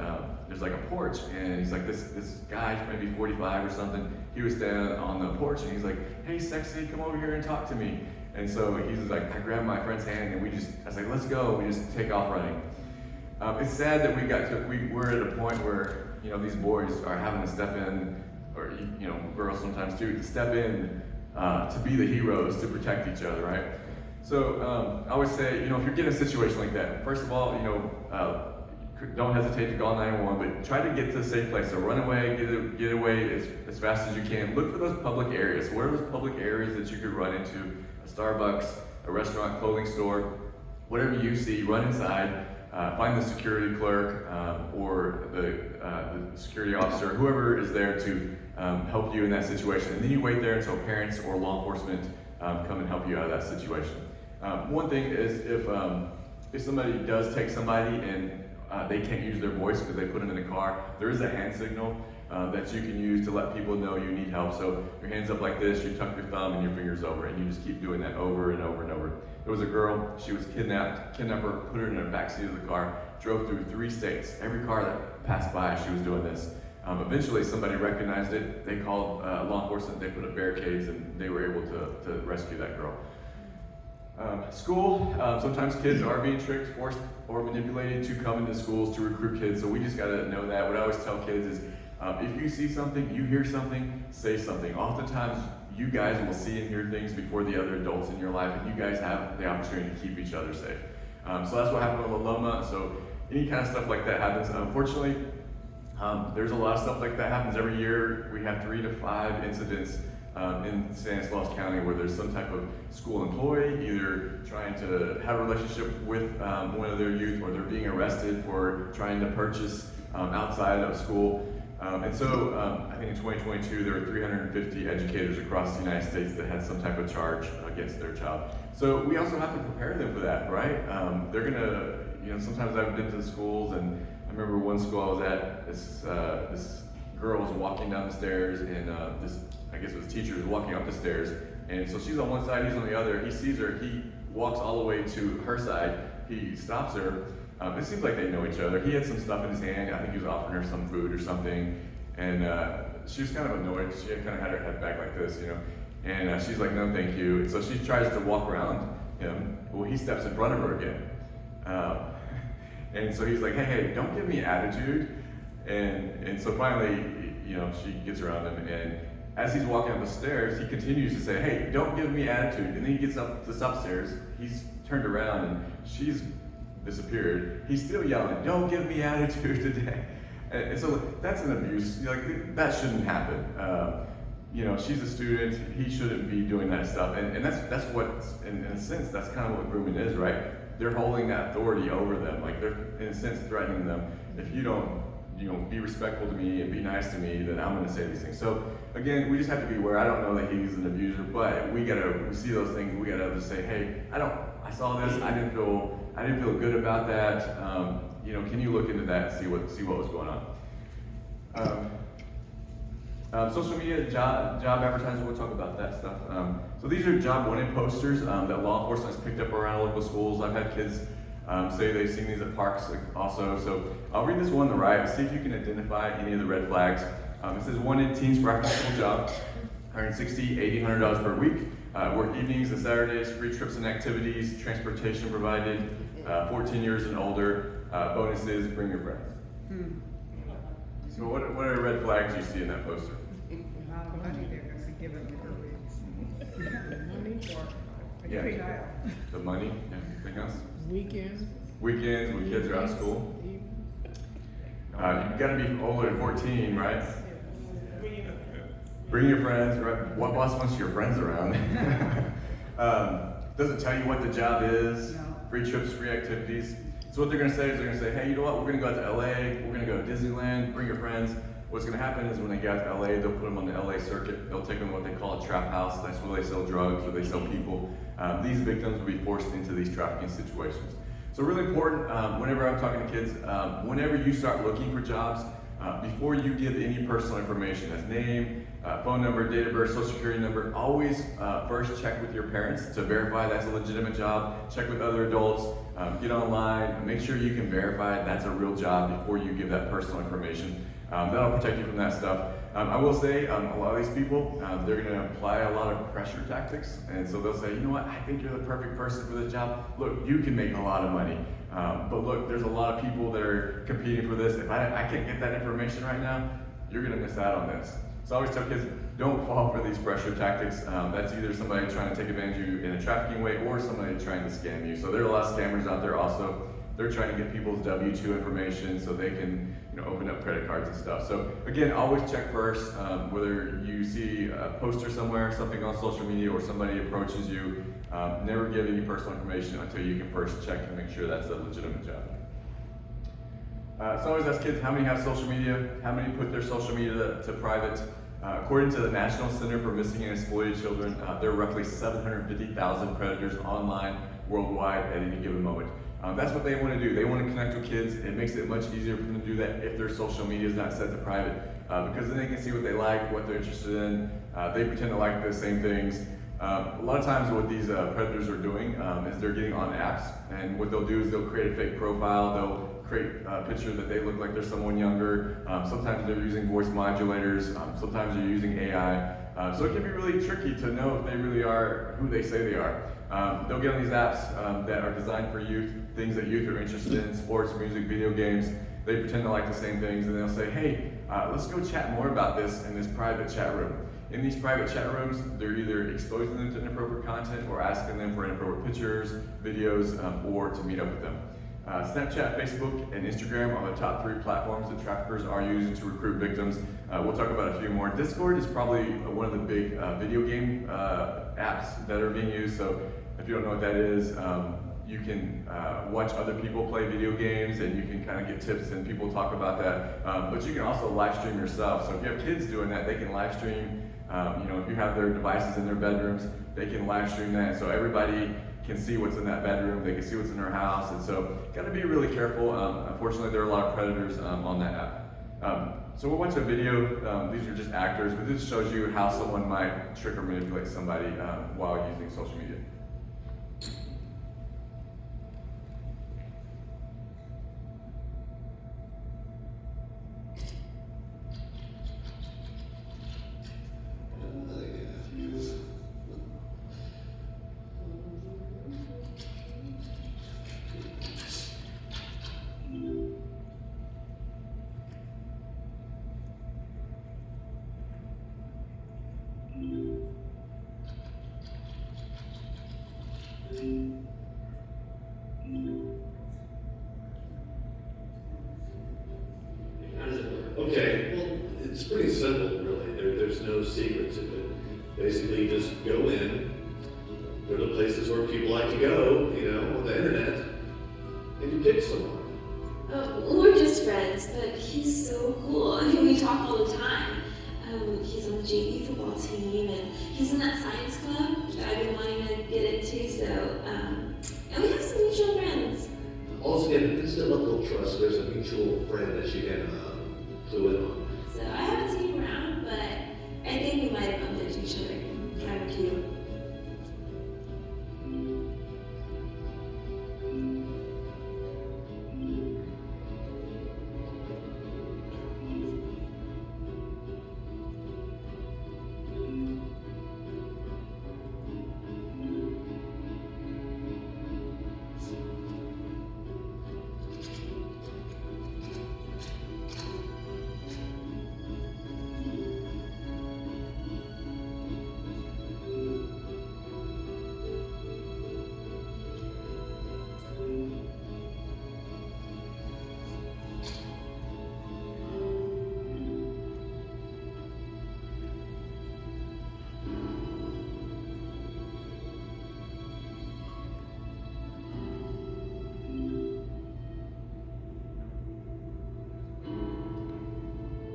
there's like a porch, and he's like, this guy, maybe 45 or something, he was standing on the porch, and he's like, hey, sexy, come over here and talk to me. And so he's like, I grabbed my friend's hand, and I was like, let's go, we just take off running. It's sad that we're at a point where, these boys are having to step in, or, girls sometimes too, to step in to be the heroes, to protect each other, right? So I always say, if you're getting a situation like that, first of all, don't hesitate to call 911, but try to get to a safe place. So run away, get away as fast as you can. Look for those public areas. Where are those public areas that you could run into? A Starbucks, a restaurant, clothing store, whatever you see, run inside, find the security clerk or the security officer, whoever is there to help you in that situation. And then you wait there until parents or law enforcement come and help you out of that situation. One thing is if somebody does take somebody and they can't use their voice because they put them in the car, there is a hand signal that you can use to let people know you need help. So your hand's up like this, you tuck your thumb and your fingers over, and you just keep doing that over and over and over. There was a girl, she was kidnapper put her in the backseat of the car, drove through 3 states. Every car that passed by, she was doing this. Eventually somebody recognized it, they called law enforcement, they put up barricades, and they were able to rescue that girl. School, sometimes kids are being tricked, forced, or manipulated to come into schools to recruit kids, so we just gotta know that. What I always tell kids is, If you see something, you hear something, say something. Oftentimes, you guys will see and hear things before the other adults in your life, and you guys have the opportunity to keep each other safe. So that's what happened with Loma. So any kind of stuff like that happens. Unfortunately, there's a lot of stuff like that happens every year. We have 3 to 5 incidents in Stanislaus County where there's some type of school employee either trying to have a relationship with one of their youth, or they're being arrested for trying to purchase outside of school. And so I think in 2022 there were 350 educators across the United States that had some type of charge against their child. So we also have to prepare them for that, right? They're gonna, sometimes I've been to the schools, and I remember one school I was at, this girl was walking down the stairs, and I guess it was teacher was walking up the stairs, and so she's on one side, he's on the other. He sees her, he walks all the way to her side, he stops her. It seems like they know each other. He had some stuff in his hand. I think he was offering her some food or something, and she was kind of annoyed because she had kind of had her head back like this, and she's like, no, thank you. And so she tries to walk around him. Well, he steps in front of her again, and so he's like, hey, don't give me attitude. And so finally, she gets around him, and as he's walking up the stairs, he continues to say, hey, don't give me attitude. And then he gets up this upstairs. He's turned around, and she's disappeared. He's still yelling, don't give me attitude today. And so that's an abuse. That shouldn't happen. She's a student. He shouldn't be doing that stuff. And that's what, in a sense, that's kind of what grooming is, right? They're holding that authority over them. Like, they're, in a sense, threatening them. If you don't, be respectful to me and be nice to me, then I'm going to say these things. So again, we just have to be aware. I don't know that he's an abuser, but we see those things. We gotta just say, hey, I saw this. I didn't feel good about that. Can you look into that and see what was going on? Social media, job advertising. We'll talk about that stuff. So these are job wanted posters that law enforcement has picked up around local schools. I've had kids say they've seen these at parks also. So I'll read this one on the right. See if you can identify any of the red flags. It says wanted teens for after-school job, $160, $1,800 per week. Work evenings and Saturdays, free trips and activities, transportation provided, 14 years and older, bonuses, bring your friends. So what are red flags you see in that poster? Money they're gonna give them Yeah. The money, anything else? Weekends when kids are out of school. You've got to be older than 14, right? Bring your friends, right? What boss wants your friends around? Doesn't tell you what the job is. No. Free trips, free activities. So what they're going to say is hey, you know what? We're going to go out to LA. We're going to go to Disneyland. Bring your friends. What's going to happen is when they get out to LA, they'll put them on the LA circuit. They'll take them to what they call a trap house. That's where they sell drugs, where they sell people. These victims will be forced into these trafficking situations. So really important, whenever I'm talking to kids, whenever you start looking for jobs, before you give any personal information, as name, phone number, date of birth, social security number, always first check with your parents to verify that's a legitimate job. Check with other adults, get online, make sure you can verify that's a real job before you give that personal information. That'll protect you from that stuff. I will say, a lot of these people, they're going to apply a lot of pressure tactics, and so they'll say, you know what, I think you're the perfect person for this job. Look, you can make a lot of money, but look, there's a lot of people that are competing for this. If I can't get that information right now, you're going to miss out on this. So I always tell kids, don't fall for these pressure tactics. That's either somebody trying to take advantage of you in a trafficking way or somebody trying to scam you. So there are a lot of scammers out there also. They're trying to get people's W-2 information so they can open up credit cards and stuff. So again, always check first, whether you see a poster somewhere, something on social media, or somebody approaches you, never give any personal information until you can first check and make sure that's a legitimate job. So I always ask kids, how many have social media? How many put their social media to private? According to the National Center for Missing and Exploited Children, there are roughly 750,000 predators online worldwide at any given moment. That's what they want to do. They want to connect with kids. It makes it much easier for them to do that if their social media is not set to private, because then they can see what they like, what they're interested in. They pretend to like the same things. A lot of times what these predators are doing is they're getting on apps, and what they'll do is they'll create a fake profile. They'll create a picture that they look like they're someone younger. Sometimes they're using voice modulators. Sometimes they're using AI. So it can be really tricky to know if they really are who they say they are. They'll get on these apps that are designed for youth, things that youth are interested in, sports, music, video games. They pretend to like the same things, and they'll say, hey, let's go chat more about this in this private chat room. In these private chat rooms, they're either exposing them to inappropriate content or asking them for inappropriate pictures, videos, or to meet up with them. Snapchat, Facebook, and Instagram are the top 3 platforms that traffickers are using to recruit victims. We'll talk about a few more. Discord is probably one of the big video game apps that are being used. So if you don't know what that is, you can watch other people play video games and you can kind of get tips and people talk about that. But you can also live stream yourself. So if you have kids doing that, they can live stream. If you have their devices in their bedrooms, they can live stream that. So everybody can see what's in that bedroom, they can see what's in their house, and so gotta be really careful. Unfortunately, there are a lot of predators on that app. So we'll watch a video. These are just actors, but this shows you how someone might trick or manipulate somebody while using social media. How does it work? Okay, well, it's pretty simple, really. There's no secret to it. Basically, you just go in, go to places where people like to go, on the internet, and you pick someone. We're just friends, but he's so cool. I mean, we talk all the time. He's on the JV football team, and he's in that science club that I've been wanting to get into, so, and we have some mutual friends. Also, again, it's a level of trust. There's a mutual friend that you can clue in on. So I haven't seen him around, but I think we might have bumped into each other in time or two.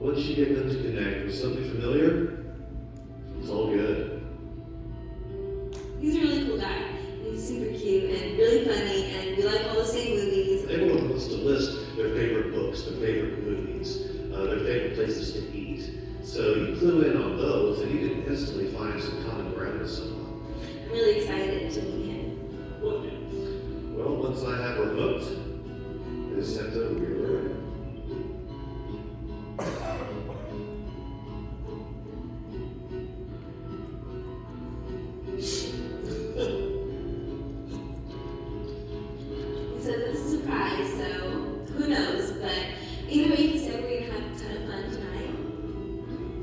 Once you get them to connect with something familiar, it's all good. He's a really cool guy. He's super cute and really funny, and we like all the same movies. Everyone wants to list their favorite books, their favorite movies, their favorite places to eat. So you clue in on those, and you can instantly find some common ground with someone. I'm really excited to meet him. Well, once I have her hooked, it's sent over your way. He said it's a surprise, so who knows? But either way, he said we're gonna have a ton of fun tonight.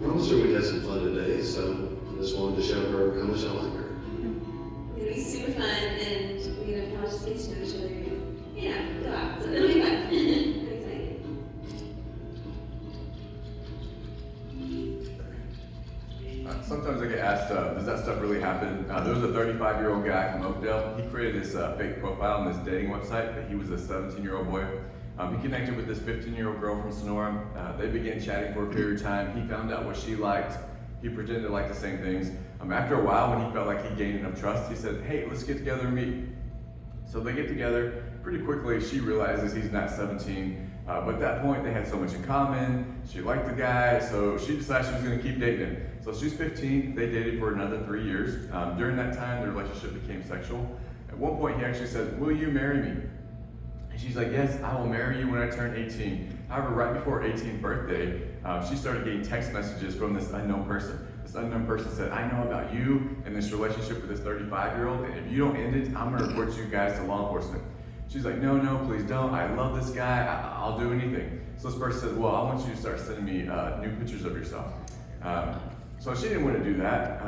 I'm sure we had some fun today, so I just wanted to show her how much I like her. It's gonna be super fun, and we're gonna probably just get to know each other and, go out. So it'll be fun. I'm excited. Sometimes I get asked, does that stuff really happen? There was a 35-year-old guy from Oakdale. He created this fake profile on this dating website that he was a 17-year-old boy. He connected with this 15-year-old girl from Sonora. They began chatting for a period of time. He found out what she liked. He pretended to like the same things. After a while, when he felt like he gained enough trust, he said, hey, let's get together and meet. So they get together. Pretty quickly, she realizes he's not 17. But at that point, they had so much in common. She liked the guy, so she decided she was going to keep dating him. So she's 15. They dated for another 3 years. During that time, their relationship became sexual. At one point, he actually said, will you marry me? And she's like, yes, I will marry you when I turn 18. However, right before her 18th birthday, she started getting text messages from this unknown person. This unknown person said, I know about you and this relationship with this 35-year-old, and if you don't end it, I'm going to report you guys to law enforcement. She's like, no, please don't. I love this guy. I'll do anything. So this person says, well, I want you to start sending me new pictures of yourself. So she didn't want to do that,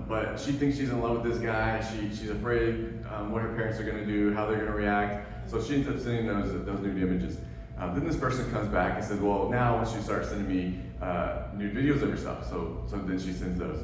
but she thinks she's in love with this guy. She's afraid what her parents are going to do, how they're going to react. So she ends up sending those nude images. Then this person comes back and says, well, now I want you to start sending me nude videos of yourself. So then she sends those.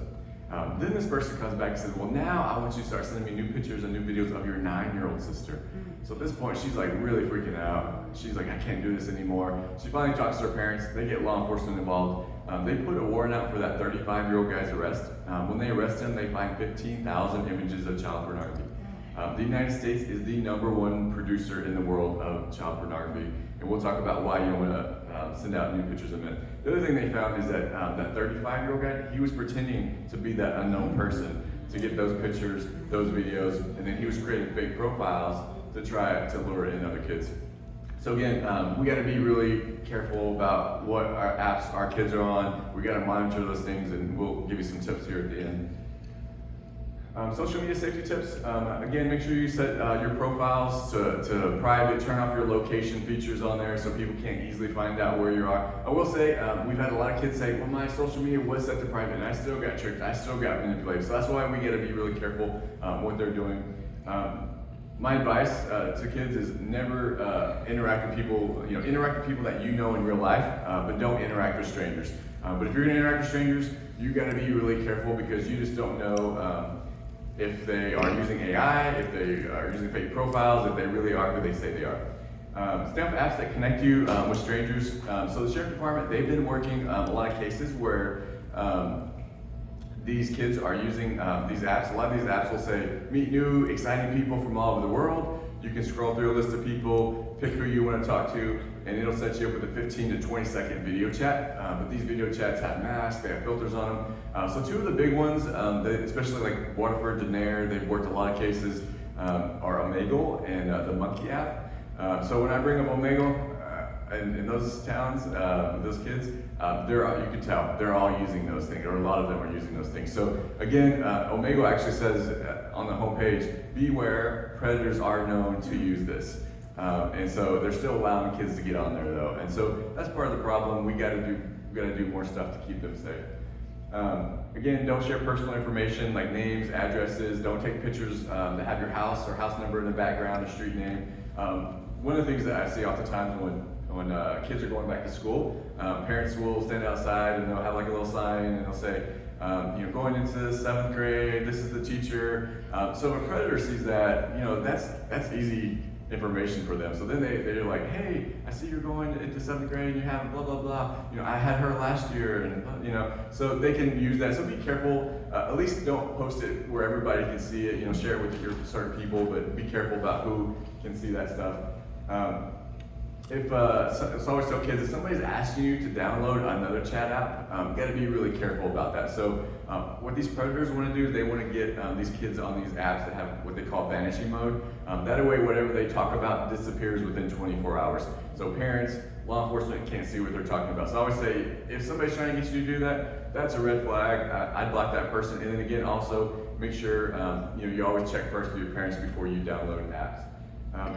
Then this person comes back and says, well, now I want you to start sending me new pictures and new videos of your 9-year-old sister. So at this point, she's like really freaking out. She's like, I can't do this anymore. She finally talks to her parents. They get law enforcement involved. They put a warrant out for that 35-year-old guy's arrest. When they arrest him, they find 15,000 images of child pornography. The United States is the #1 producer in the world of child pornography. And we'll talk about why you don't want to send out new pictures in a minute. The other thing they found is that that 35-year-old guy, he was pretending to be that unknown person to get those pictures, those videos, and then he was creating fake profiles to try to lure in other kids. So again, we got to be really careful about what our apps our kids are on. We got to monitor those things, and we'll give you some tips here at the end. Social media safety tips. Again, make sure you set your profiles to private, turn off your location features on there so people can't easily find out where you are. I will say, we've had a lot of kids say, well, my social media was set to private and I still got tricked, I still got manipulated. So that's why we gotta be really careful what they're doing. My advice to kids is never interact with people, interact with people that you know in real life, but don't interact with strangers. But if you're gonna interact with strangers, you gotta be really careful because you just don't know if they are using AI, if they are using fake profiles, if they really are who they say they are. Stay off apps that connect you with strangers. So the Sheriff Department, they've been working a lot of cases where these kids are using these apps. A lot of these apps will say, meet new, exciting people from all over the world. You can scroll through a list of people, pick who you want to talk to, and it'll set you up with a 15 to 20 second video chat. But these video chats have masks, they have filters on them. So two of the big ones, especially like Waterford, Denair, they've worked a lot of cases, are Omegle and the Monkey app. So when I bring up Omegle, in those towns, those kids, you can tell they're all using those things, or a lot of them are using those things. So again, Omegle actually says on the homepage, beware, predators are known to use this. And so they're still allowing kids to get on there though. And so that's part of the problem. We gotta do more stuff to keep them safe. Again, don't share personal information like names, addresses. Don't take pictures that have your house or house number in the background or street name. One of the things that I see oftentimes when kids are going back to school, parents will stand outside and they'll have like a little sign and they'll say, going into 7th grade, this is the teacher. So if a predator sees that, that's easy information for them. So then they're like, hey, I see you're going into 7th grade and you have blah, blah, blah. I had her last year and, so they can use that. So be careful, at least don't post it where everybody can see it, share it with your certain people, but be careful about who can see that stuff. So I always tell kids, if somebody's asking you to download another chat app, you gotta be really careful about that. So what these predators wanna do is they wanna get these kids on these apps that have what they call vanishing mode. That way, whatever they talk about disappears within 24 hours. So parents, law enforcement can't see what they're talking about. So I always say, if somebody's trying to get you to do that, that's a red flag. I'd block that person. And then again, also make sure you always check first with your parents before you download apps.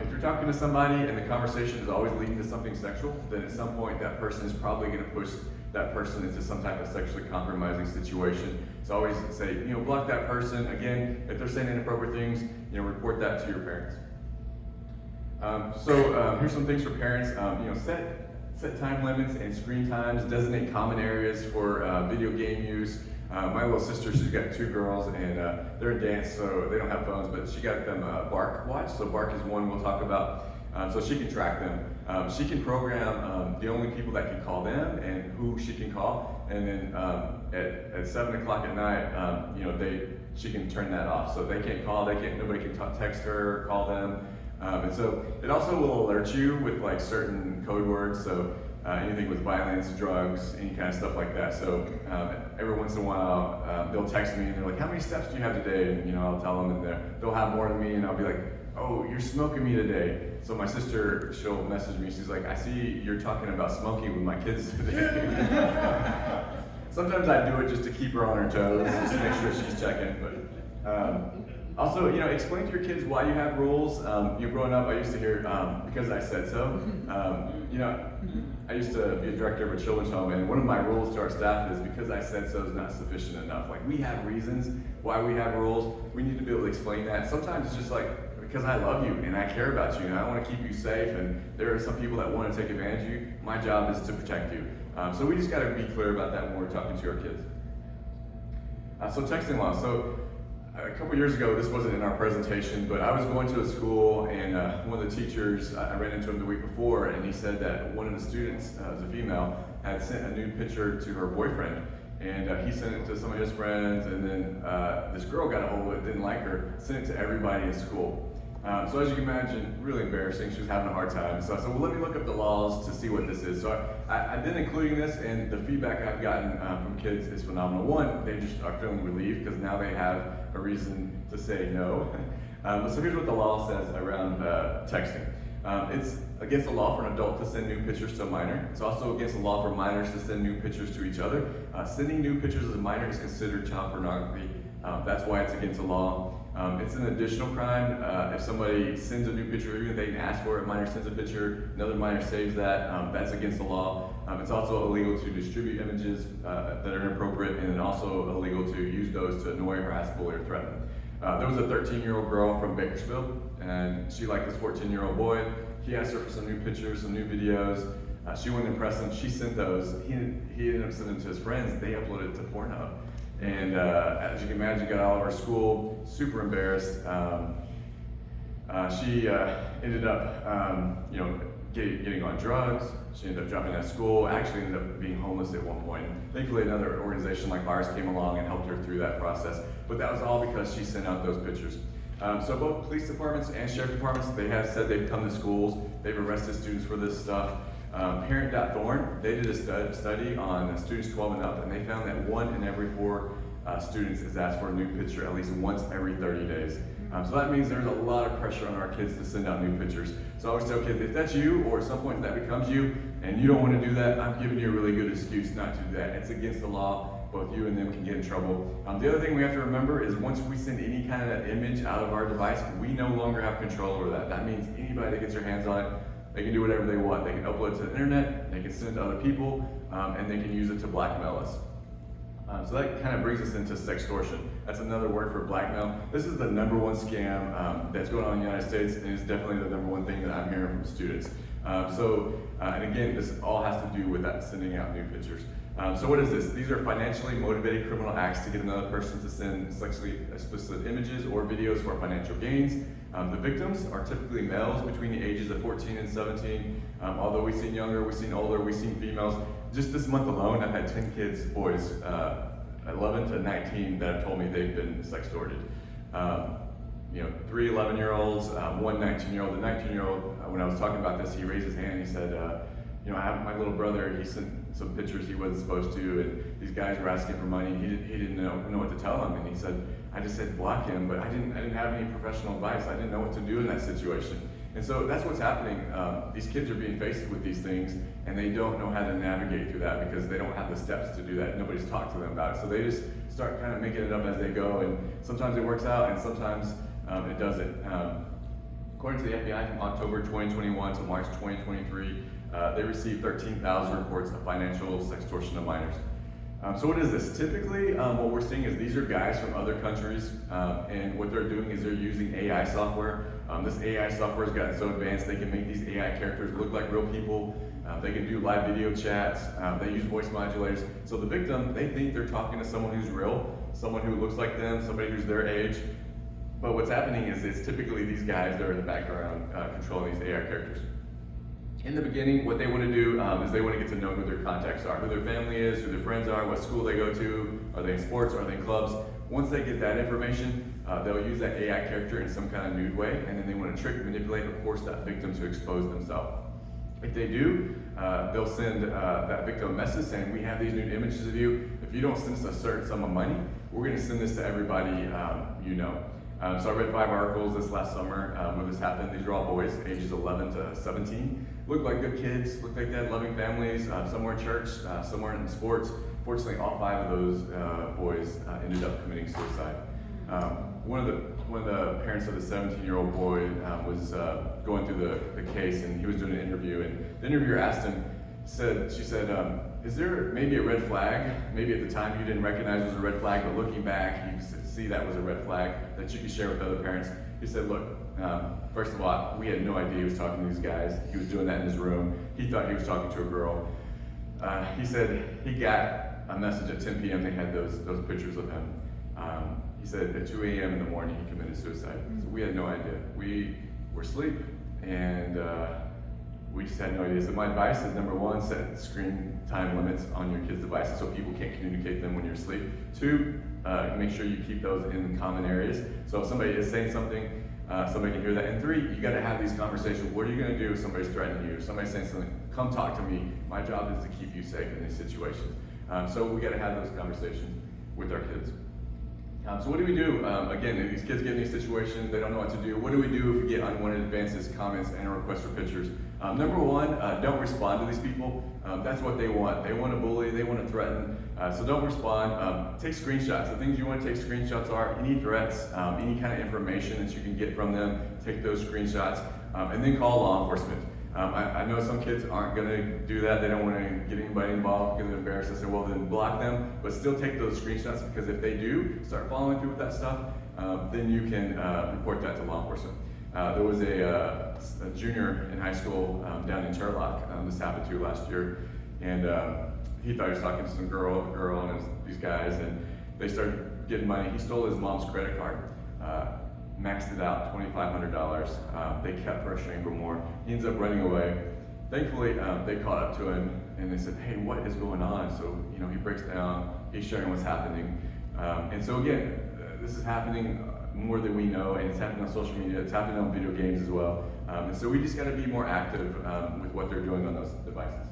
If you're talking to somebody and the conversation is always leading to something sexual, then at some point that person is probably going to push that person into some type of sexually compromising situation. So always say, block that person. Again, if they're saying inappropriate things, report that to your parents. Here's some things for parents. Set time limits and screen times. Designate common areas for video game use. My little sister, she's got 2 girls and they're in dance, so they don't have phones, but she got them a Bark watch. So Bark is one we'll talk about. So she can track them. She can program the only people that can call them and who she can call. And then at 7 o'clock at night, she can turn that off. So they can't call, nobody can text her or call them. And so it also will alert you with like certain code words. So anything with violence, drugs, any kind of stuff like that. So every once in a while, they'll text me and they're like, how many steps do you have today? And I'll tell them, and they'll have more than me, and I'll be like, oh, you're smoking me today. So my sister, she'll message me, she's like, I see you're talking about smoking with my kids today. Sometimes I do it just to keep her on her toes, just to make sure she's checking. But Also, explain to your kids why you have rules. Growing up, I used to hear, because I said so. I used to be a director of a children's home, and one of my rules to our staff is because I said so is not sufficient enough. Like, we have reasons why we have rules. We need to be able to explain that. Sometimes it's just like, because I love you and I care about you and I want to keep you safe, and there are some people that want to take advantage of you. My job is to protect you. So we just got to be clear about that when we're talking to our kids. So texting law. So a couple years ago, this wasn't in our presentation, but I was going to a school, and one of the teachers, I ran into him the week before, and he said that one of the students, as a female, had sent a nude picture to her boyfriend, and he sent it to some of his friends, and then this girl got a hold of it, didn't like her, sent it to everybody in school. So as you can imagine, really embarrassing. She was having a hard time. So I said, well, let me look up the laws to see what this is. So I've been including this, and the feedback I've gotten from kids is phenomenal. One, they just are feeling relieved because now they have a reason to say no. So here's what the law says around texting. It's against the law for an adult to send nude pictures to a minor. It's also against the law for minors to send nude pictures to each other. Sending nude pictures as a minor is considered child pornography. That's why it's against the law. It's an additional crime if somebody sends a nude picture, even if they didn't ask for it. A minor sends a picture, another minor saves that. That's against the law. It's also illegal to distribute images that are inappropriate, and then also illegal to use those to annoy, harass, bully, or threaten. There was a 13-year-old girl from Bakersfield, and she liked this 14-year-old boy. He asked her for some new pictures, some new videos. She wouldn't impress him. She sent those. He ended up sending them to his friends. They uploaded it to Pornhub. And as you can imagine, got all over school, super embarrassed. She ended up, getting on drugs. She ended up dropping out of school, actually ended up being homeless at one point. Thankfully, another organization like ours came along and helped her through that process. But that was all because she sent out those pictures. So both police departments and sheriff departments, they have said they've come to schools, they've arrested students for this stuff. Parent.Thorn, they did a study on students 12 and up, and they found that 1 in every 4 students is asked for a nude picture at least once every 30 days. So that means there's a lot of pressure on our kids to send out nude pictures. So I always tell kids, if that's you, or at some point that becomes you, and you don't want to do that, I'm giving you a really good excuse not to do that. It's against the law. Both you and them can get in trouble. The other thing we have to remember is once we send any kind of image out of our device, we no longer have control over that. That means anybody that gets their hands on it, they can do whatever they want. They can upload it to the internet, they can send it to other people, and they can use it to blackmail us. So that kind of brings us into sextortion. That's another word for blackmail. This is the #1 scam that's going on in the United States, and it's definitely the #1 thing that I'm hearing from students. And again, this all has to do with that sending out nude pictures. So what is this? These are financially motivated criminal acts to get another person to send sexually explicit images or videos for financial gains. The victims are typically males between the ages of 14 and 17. Although we've seen younger, we've seen older, we've seen females. Just this month alone, I've had 10 kids, boys, 11 to 19, that have told me they've been sextorted. 3 11-year-olds, 1 19-year-old. The 19-year-old, when I was talking about this, he raised his hand. He said, I have my little brother. He sent some pictures he wasn't supposed to, and these guys were asking for money. He didn't know what to tell them, and he said, I just said block him, but I didn't have any professional advice. I didn't know what to do in that situation. And so that's what's happening. These kids are being faced with these things, and they don't know how to navigate through that because they don't have the steps to do that. Nobody's talked to them about it. So they just start kind of making it up as they go, and sometimes it works out, and sometimes it doesn't. According to the FBI, from October 2021 to March 2023, they received 13,000 reports of financial sextortion of minors. So what is this? Typically, what we're seeing is these are guys from other countries, and what they're doing is they're using AI software. This AI software has gotten so advanced they can make these AI characters look like real people. They can do live video chats. They use voice modulators. So the victim, they think they're talking to someone who's real, someone who looks like them, somebody who's their age. But what's happening is it's typically these guys that are in the background controlling these AI characters. In the beginning, what they want to do is they want to get to know who their contacts are, who their family is, who their friends are, what school they go to, are they in sports, are they in clubs. Once they get that information, they'll use that AI character in some kind of nude way, and then they want to trick, manipulate, or force that victim to expose themselves. If they do, they'll send that victim a message saying, we have these nude images of you. If you don't send us a certain sum of money, we're going to send this to everybody you know. So I read 5 articles this last summer where this happened. These are all boys, ages 11 to 17. Looked like good kids, looked like they had loving families, some were in church, some were in sports. Fortunately, all 5 of those boys ended up committing suicide. One of the one of the parents of the 17-year-old boy was going through the case, and he was doing an interview, and the interviewer asked him, she said, is there maybe a red flag? Maybe at the time you didn't recognize it was a red flag, but looking back, you could see that was a red flag that you could share with other parents. He said, look, first of all, we had no idea he was talking to these guys. He was doing that in his room. He thought he was talking to a girl. He said he got a message at 10 p.m. They had those pictures of him. He said at 2 a.m. in the morning he committed suicide. So we had no idea. We were asleep, and we just had no idea. So my advice is, number one, set screen time limits on your kids' devices so people can't communicate them when you're asleep. Two, make sure you keep those in common areas. So if somebody is saying something, somebody can hear that. And three, you gotta have these conversations. What are you gonna do if somebody's threatening you? If somebody's saying something, come talk to me. My job is to keep you safe in these situations. So we gotta have those conversations with our kids. So what do we do? Again, these kids get in these situations, they don't know what to do. What do we do if we get unwanted advances, comments, and requests for pictures? Number one, don't respond to these people. That's what they want. They want to bully, they want to threaten. So don't respond. Take screenshots. The things you want to take screenshots are any threats, any kind of information that you can get from them. Take those screenshots, and then call law enforcement. I know some kids aren't going to do that. They don't want to get anybody involved because they're embarrassed. I say, well, then block them, but still take those screenshots, because if they do start following through with that stuff, then you can report that to law enforcement. There was a junior in high school down in Turlock. This happened to last year, and he thought he was talking to some girl and these guys, and they started getting money. He stole his mom's credit card. Maxed it out, $2,500. They kept pressuring for more. He ends up running away. Thankfully, they caught up to him and they said, hey, what is going on? So, he breaks down, he's sharing what's happening. And so again, this is happening more than we know, and it's happening on social media, it's happening on video games as well. And so we just gotta be more active with what they're doing on those devices.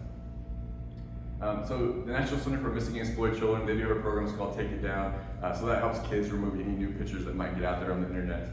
So the National Center for Missing and Exploited Children, they do have a program called Take It Down. So that helps kids remove any new pictures that might get out there on the internet.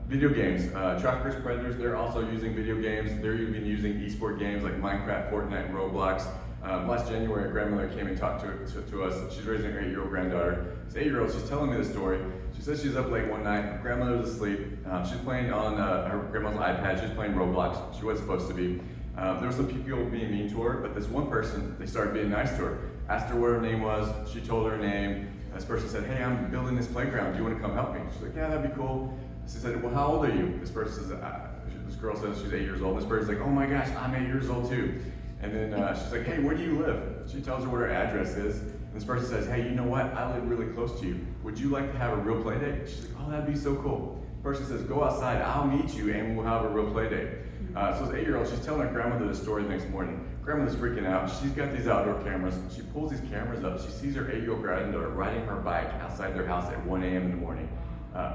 Video games, traffickers, predators, they're also using video games. They're even using esport games like Minecraft, Fortnite, and Roblox. Last January, a grandmother came and talked to us. She's raising her 8-year-old granddaughter. She's 8-year-old, she's telling me the story. She says she's up late one night, her grandmother was asleep. She's playing on her grandma's iPad, she's playing Roblox. She wasn't supposed to be. There were some people being mean to her, but this one person, they started being nice to her. Asked her what her name was, she told her name. This person said, hey, I'm building this playground, do you want to come help me? She's like, yeah, that'd be cool. She said, well, how old are you? This person says, this girl says she's 8 years old. This person's like, oh my gosh, I'm 8 years old too. And then she's like, hey, where do you live? She tells her what her address is. And this person says, hey, you know what? I live really close to you. Would you like to have a real play date? She's like, oh, that'd be so cool. The person says, go outside, I'll meet you and we'll have a real play date. So this 8-year-old, she's telling her grandmother the story the next morning. Grandmother's freaking out. She's got these outdoor cameras. She pulls these cameras up. She sees her 8-year-old granddaughter riding her bike outside their house at 1 a.m. in the morning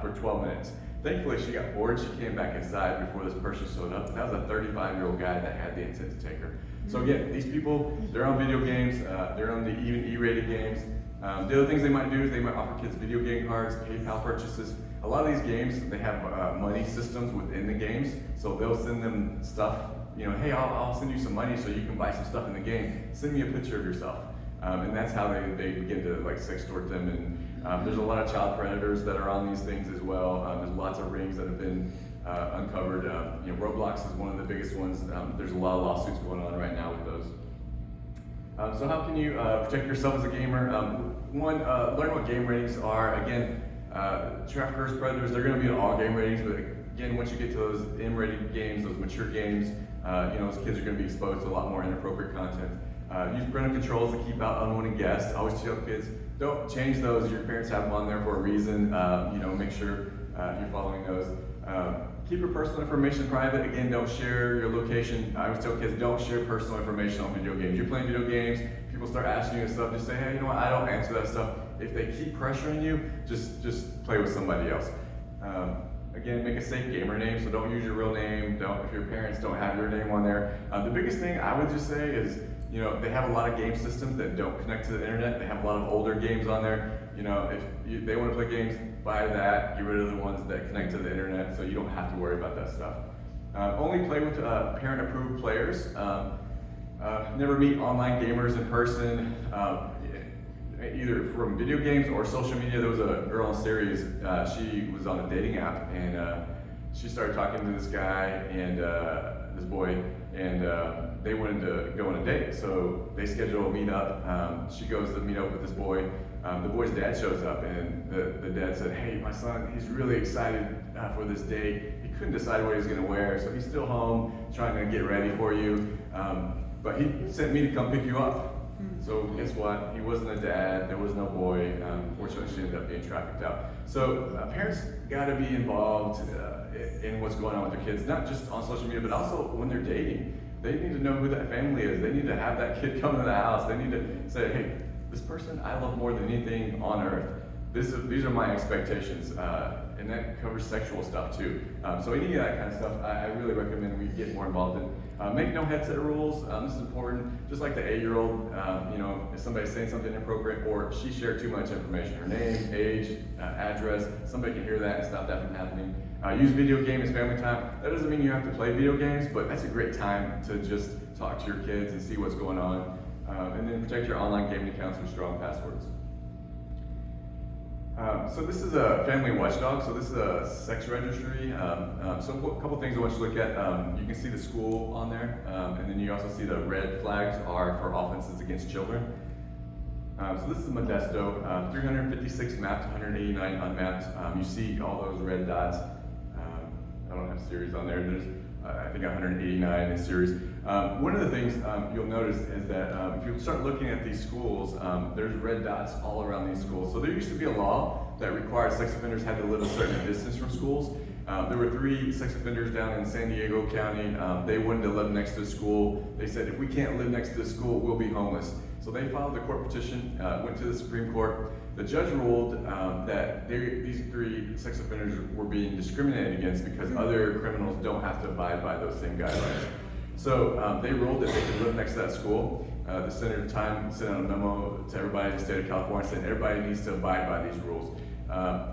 for 12 minutes. Thankfully, she got bored. She came back inside before this person showed up. That was a 35-year-old guy that had the intent to take her. So again, these people, they're on video games. They're on the even E-rated games. The other things they might do is they might offer kids video game cards, PayPal purchases. A lot of these games, they have money systems within the games, so they'll send them stuff, hey, I'll send you some money so you can buy some stuff in the game. Send me a picture of yourself. And that's how they begin to sextort them. And there's a lot of child predators that are on these things as well. There's lots of rings that have been uncovered. Roblox is one of the biggest ones. There's a lot of lawsuits going on right now with those. So how can you protect yourself as a gamer? One, learn what game ratings are. Again, traffickers, predators, they're going to be in all game ratings, but again, once you get to those M-rated games, those mature games, those kids are going to be exposed to a lot more inappropriate content. Use parental controls to keep out unwanted guests. I always tell kids, don't change those. Your parents have them on there for a reason. Make sure you're following those. Keep your personal information private. Again, don't share your location. I always tell kids, don't share personal information on video games. You're playing video games, people start asking you stuff, just say, hey, you know what, I don't answer that stuff. If they keep pressuring you, just play with somebody else. Again, make a safe gamer name, so don't use your real name. If your parents don't have your name on there. The biggest thing I would just say is, they have a lot of game systems that don't connect to the internet. They have a lot of older games on there. If they want to play games, buy that. Get rid of the ones that connect to the internet, so you don't have to worry about that stuff. Only play with parent-approved players. Never meet online gamers in person. either from video games or social media. There was a girl in series, she was on a dating app, and she started talking to this guy and this boy, and they wanted to go on a date. So they schedule a meetup. She goes to meet up with this boy. The boy's dad shows up, and the dad said, hey, my son, he's really excited for this date. He couldn't decide what he was going to wear, so he's still home trying to get ready for you. But he sent me to come pick you up. So guess what? He wasn't a dad. There was no boy. Fortunately, she ended up being trafficked out. So parents got to be involved in what's going on with their kids, not just on social media, but also when they're dating. They need to know who that family is. They need to have that kid come to the house. They need to say, hey, this person I love more than anything on earth. These are my expectations. And that covers sexual stuff too. So any of that kind of stuff, I really recommend we get more involved in. Make no headset rules. This is important. Just like the 8-year-old, if somebody's saying something inappropriate or she shared too much information, her name, age, address, somebody can hear that and stop that from happening. Use video game as family time. That doesn't mean you have to play video games, but that's a great time to just talk to your kids and see what's going on. And then protect your online gaming accounts with strong passwords. So this is a family watchdog. So this is a sex registry. So a couple things I want you to look at. You can see the school on there, and then you also see the red flags are for offenses against children. So this is Modesto, 356 mapped, 189 unmapped. You see all those red dots. I don't have series on there. There's I think 189 in series. One of the things you'll notice is that if you start looking at these schools, there's red dots all around these schools. So there used to be a law that required sex offenders had to live a certain distance from schools. There were 3 sex offenders down in San Diego County. They wanted to live next to a school. They said, if we can't live next to the school, we'll be homeless. So they filed a court petition, went to the Supreme Court. The judge ruled that these 3 sex offenders were being discriminated against because other criminals don't have to abide by those same guidelines. So they ruled that they could live next to that school. The Senator at the time sent out a memo to everybody in the state of California saying everybody needs to abide by these rules.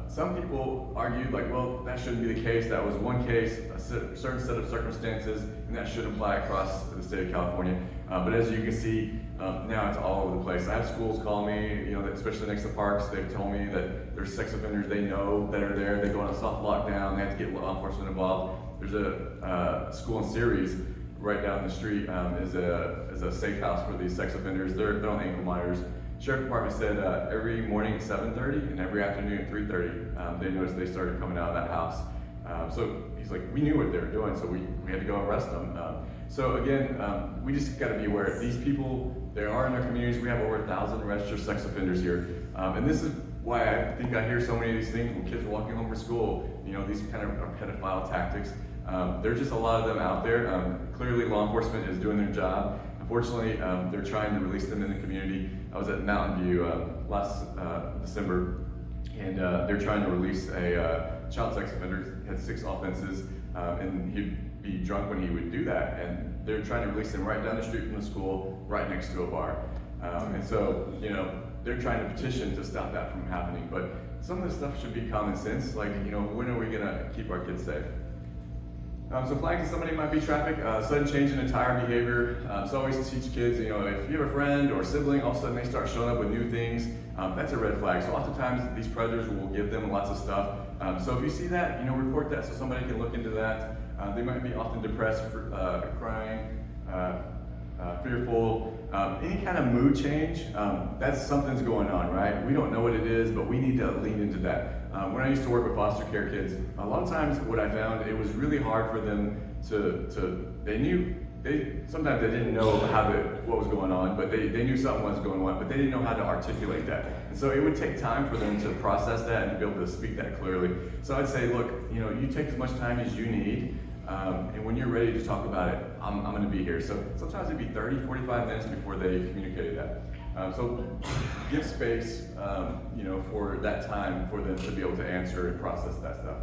Some people argued like, well, that shouldn't be the case. That was one case, a certain set of circumstances, and that should apply across the state of California. But as you can see, now it's all over the place. I have schools call me, especially next to parks. They've told me that there's sex offenders they know that are there. They go on a soft lockdown. They have to get law enforcement involved. There's a school in Ceres right down the street is a safe house for these sex offenders. They're on ankle monitors. Sheriff Department said every morning at 7:30 and every afternoon at 3:30, they noticed they started coming out of that house. So he's like, we knew what they were doing, so we had to go arrest them. So again, we just got to be aware. These people, they are in our communities. We have over 1,000 registered sex offenders here. And this is why I think I hear so many of these things when kids are walking home from school. These kind of are pedophile tactics. There's just a lot of them out there. Clearly, law enforcement is doing their job. Unfortunately, they're trying to release them in the community. I was at Mountain View last December, and they're trying to release a child sex offender. He had 6 offenses, and he'd be drunk when he would do that. And they're trying to release him right down the street from the school, right next to a bar. And so, they're trying to petition to stop that from happening. But some of this stuff should be common sense. Like, when are we gonna keep our kids safe? So flags that somebody might be trafficked, sudden change in entire behavior. So I always teach kids, if you have a friend or a sibling, all of a sudden they start showing up with new things, that's a red flag. So oftentimes these predators will give them lots of stuff. So if you see that, report that so somebody can look into that. They might be often depressed, crying, fearful, any kind of mood change, that's something's going on, right? We don't know what it is, but we need to lean into that. When I used to work with foster care kids, a lot of times what I found, it was really hard for them sometimes they didn't know what was going on, but they knew something was going on, but they didn't know how to articulate that. And so it would take time for them to process that and be able to speak that clearly. So I'd say, look, you take as much time as you need, and when you're ready to talk about it, I'm going to be here. So sometimes it'd be 30, 45 minutes before they communicated that. So give space, for that time for them to be able to answer and process that stuff.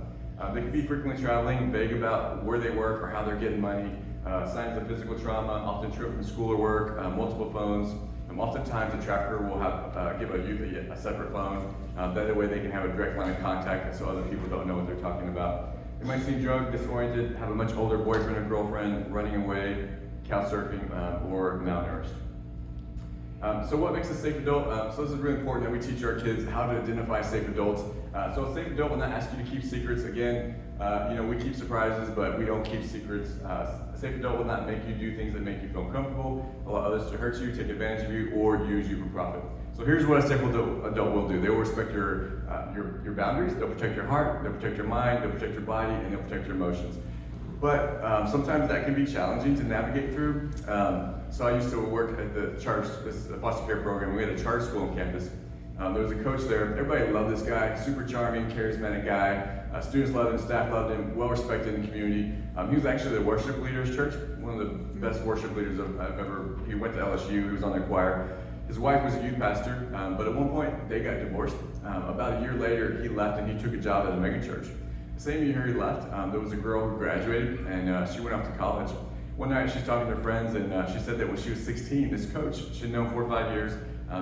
They can be frequently traveling, vague about where they work or how they're getting money, signs of physical trauma, often true from school or work, multiple phones. Oftentimes the trafficker will give a youth a separate phone. That way they can have a direct line of contact, and so other people don't know what they're talking about. They might seem drug disoriented, have a much older boyfriend or girlfriend, running away, couch surfing, or malnourished. So what makes a safe adult? So this is really important that we teach our kids how to identify safe adults. So a safe adult will not ask you to keep secrets. Again, we keep surprises, but we don't keep secrets. A safe adult will not make you do things that make you feel uncomfortable, allow others to hurt you, take advantage of you, or use you for profit. So here's what a safe adult will do. They will respect your boundaries, they'll protect your heart, they'll protect your mind, they'll protect your body, and they'll protect your emotions. But sometimes that can be challenging to navigate through. So I used to work at the charge, this foster care program. We had a charter school on campus. There was a coach there. Everybody loved this guy, super charming, charismatic guy. Students loved him, staff loved him, well respected in the community. He was actually the worship leader of his church, one of the best worship leaders I've ever. He went to LSU, he was on their choir. His wife was a youth pastor, but at one point they got divorced. About a year later, he left and he took a job at a mega church. The same year he left, there was a girl who graduated and she went off to college. One night she's talking to her friends and she said that when she was 16, this coach she'd known 4 or 5 years,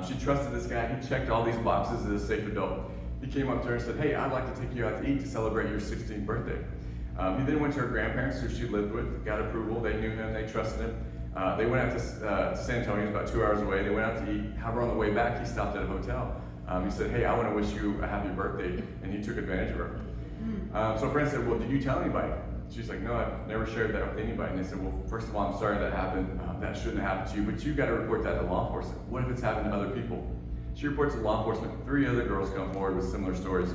she trusted this guy. He checked all these boxes as a safe adult. He came up to her and said, "Hey, I'd like to take you out to eat to celebrate your 16th birthday." He then went to her grandparents, who she lived with, got approval. They knew him, they trusted him. They went out to San Antonio, about 2 hours away. They went out to eat. However, on the way back, he stopped at a hotel. He said, "Hey, I want to wish you a happy birthday," and he took advantage of her. So a friend said, "Well, did you tell anybody?" She's like, "No, I've never shared that with anybody." And they said, "Well, first of all, I'm sorry that happened. That shouldn't have happened to you, but you got to report that to law enforcement. What if it's happened to other people?" She reports to law enforcement. 3 other girls come forward with similar stories.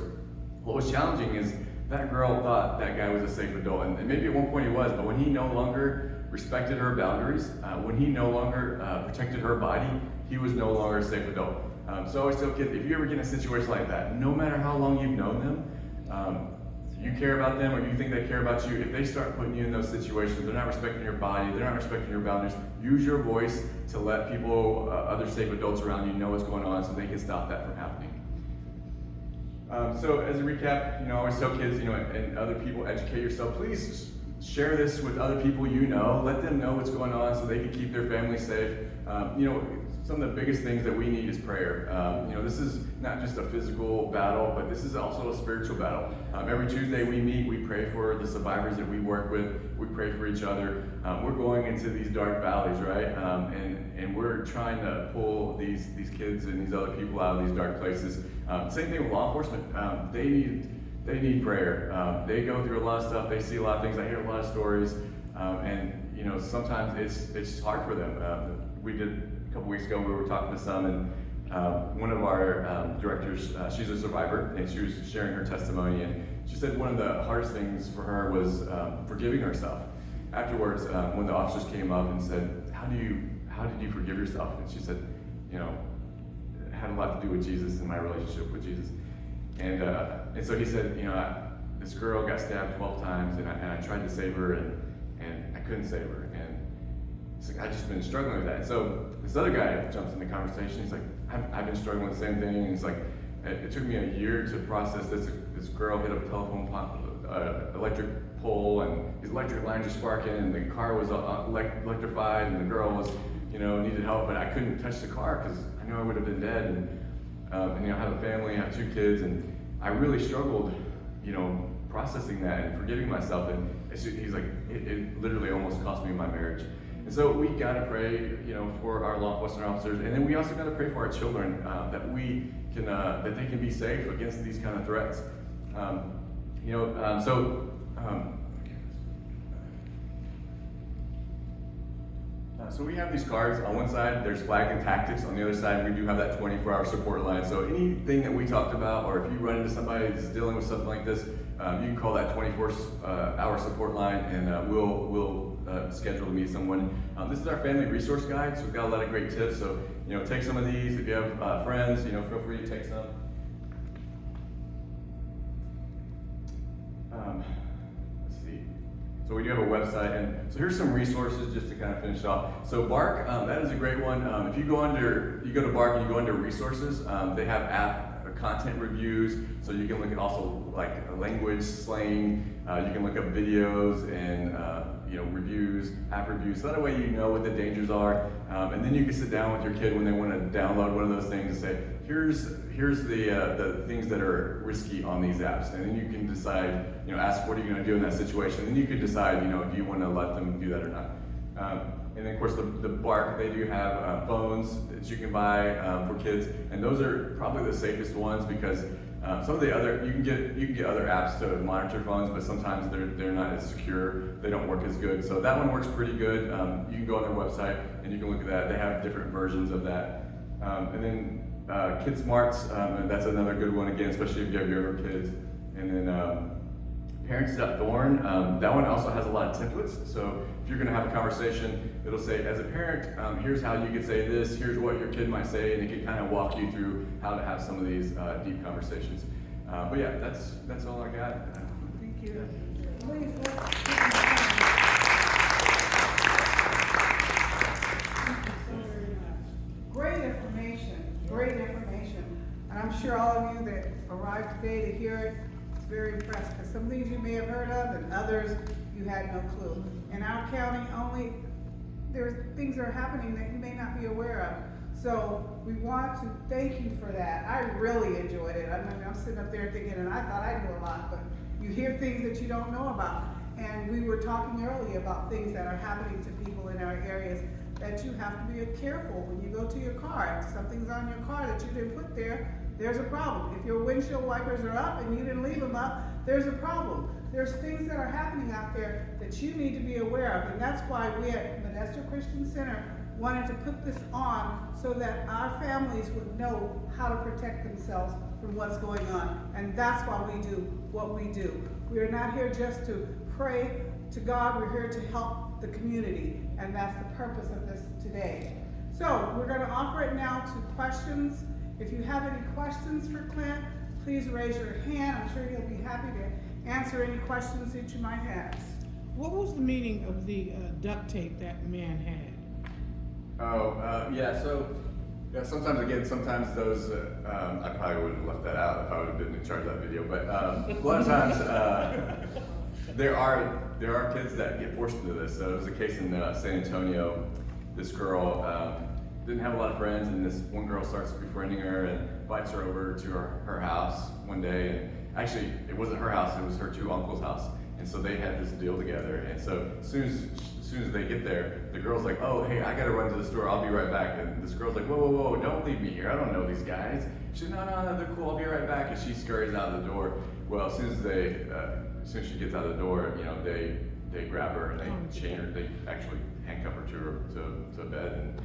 What was challenging is that girl thought that guy was a safe adult, and maybe at one point he was, but when he no longer respected her boundaries, when he no longer protected her body, he was no longer a safe adult. So I always tell kids, if you ever get in a situation like that, no matter how long you've known them, you care about them or you think they care about you, if they start putting you in those situations, they're not respecting your body, they're not respecting your boundaries, use your voice to let people, other safe adults around you know what's going on so they can stop that from happening. So as a recap, I always tell kids, and other people, educate yourself. Please share this with other people you know. Let them know what's going on so they can keep their family safe. Some of the biggest things that we need is prayer. This is not just a physical battle, but this is also a spiritual battle. Every Tuesday we meet, we pray for the survivors that we work with, we pray for each other. We're going into these dark valleys, right? And we're trying to pull these kids and these other people out of these dark places. Same thing with law enforcement. They need prayer. They go through a lot of stuff, they see a lot of things, I hear a lot of stories, and sometimes it's hard for them. We did a couple weeks ago, we were talking to some, and one of our directors, she's a survivor, and she was sharing her testimony, and she said one of the hardest things for her was forgiving herself. Afterwards, when the officers came up and said, how did you forgive yourself? And she said, it had a lot to do with Jesus and my relationship with Jesus. And so he said, this girl got stabbed 12 times, and I tried to save her, and I couldn't save her. And it's like, I've just been struggling with that. And so this other guy jumps in the conversation. He's like, I've been struggling with the same thing. And it's like, it took me a year to process this. This girl hit a telephone electric pole, and these electric lines were sparking, and the car was electrified, and the girl was, needed help, but I couldn't touch the car because I knew I would have been dead. And I have a family, I have 2 kids, and I really struggled, processing that and forgiving myself. And he's like, it literally almost cost me my marriage. And so we gotta pray, for our law enforcement officers, and then we also gotta pray for our children that we can, that they can be safe against these kind of threats. So we have these cards. On one side, there's flag and tactics. On the other side, we do have that 24-hour support line. So anything that we talked about, or if you run into somebody that's dealing with something like this, you can call that 24-hour support line, and we'll schedule to meet someone. This is our family resource guide, so we've got a lot of great tips. So take some of these. If you have friends, feel free to take some. Let's see. So we do have a website, and so here's some resources just to kind of finish off. So Bark, that is a great one. If you go to Bark and you go under resources, they have app content reviews, so you can look at also like language, slang. You can look up videos and reviews, app reviews. So that way you know what the dangers are, and then you can sit down with your kid when they want to download one of those things and say, here's the things that are risky on these apps, and then you can decide, ask what are you going to do in that situation, and then you can decide, do you want to let them do that or not. And then of course the Bark, they do have phones that you can buy for kids, and those are probably the safest ones because some of the other, you can get other apps to monitor phones, but sometimes they're not as secure, they don't work as good. So that one works pretty good. You can go on their website and you can look at that. They have different versions of that. And then Kid Smarts, that's another good one again, especially if you have younger kids. And then Parents.Thorn, that one also has a lot of templates. So if you're gonna have a conversation, it'll say, as a parent, here's how you could say this, here's what your kid might say, and it can kind of walk you through how to have some of these deep conversations. But yeah, that's all I got. Thank you. Please, let's Great information. And I'm sure all of you that arrived today to hear it is very impressed, because some things you may have heard of and others you had no clue. In our county only, there's things that are happening that you may not be aware of. So we want to thank you for that. I really enjoyed it. I mean, I'm sitting up there thinking, and I thought I knew a lot, but you hear things that you don't know about. And we were talking earlier about things that are happening to people in our areas that you have to be careful when you go to your car. If something's on your car that you didn't put there, there's a problem. If your windshield wipers are up and you didn't leave them up, there's a problem. There's things that are happening out there that you need to be aware of. And that's why we at Modesto Christian Center wanted to put this on so that our families would know how to protect themselves from what's going on. And that's why we do what we do. We are not here just to pray to God, we're here to help the community. And that's the purpose of this today. So we're going to offer it now to questions. If you have any questions for Clint, please raise your hand. I'm sure he'll be happy to answer any questions that you might have. What was the meaning of the duct tape that man had? Sometimes those, I probably would have left that out if I would have been in charge of that video, but a lot of times there are kids that get forced into this. So there was a case in San Antonio. This girl didn't have a lot of friends, and this one girl starts befriending her and invites her over to her house one day. And actually, it wasn't her house, it was her two uncles' house. And so they had this deal together. And so as soon as they get there, the girl's like, oh, hey, I gotta run to the store, I'll be right back. And this girl's like, whoa, don't leave me here, I don't know these guys. She's like, no, they're cool, I'll be right back. And she scurries out the door. Well, as soon as she gets out the door, they grab her and they chain her, they actually handcuff her to bed. And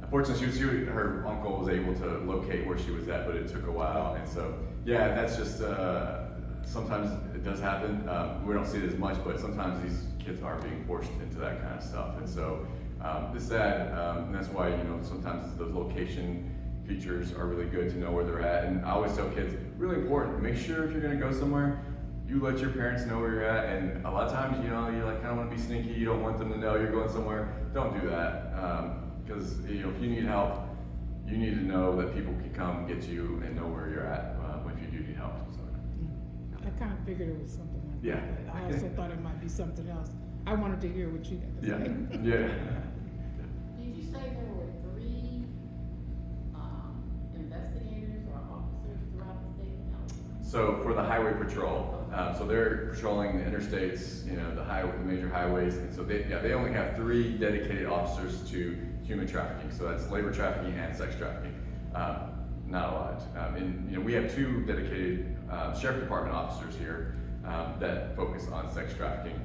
unfortunately, her uncle was able to locate where she was at, but it took a while. And so, yeah, that's just, sometimes it does happen. We don't see it as much, but sometimes these kids are being forced into that kind of stuff. And so it's sad, and that's why, sometimes those location features are really good to know where they're at. And I always tell kids, really important, make sure if you're gonna go somewhere, you let your parents know where you're at. And a lot of times, you like kind of want to be sneaky, you don't want them to know you're going somewhere. Don't do that, because if you need help, you need to know that people can come get you and know where you're at if you do need help. So. I kind of figured it was something like Yeah. that, but I also thought it might be something else. I wanted to hear what you had to say. Yeah. Did you say there were 3 investigators or officers throughout the state of California? So for the highway patrol, so they're patrolling the interstates, the major highways, and so they only have 3 dedicated officers to human trafficking. So that's labor trafficking and sex trafficking. Not a lot. And we have 2 dedicated sheriff department officers here that focus on sex trafficking.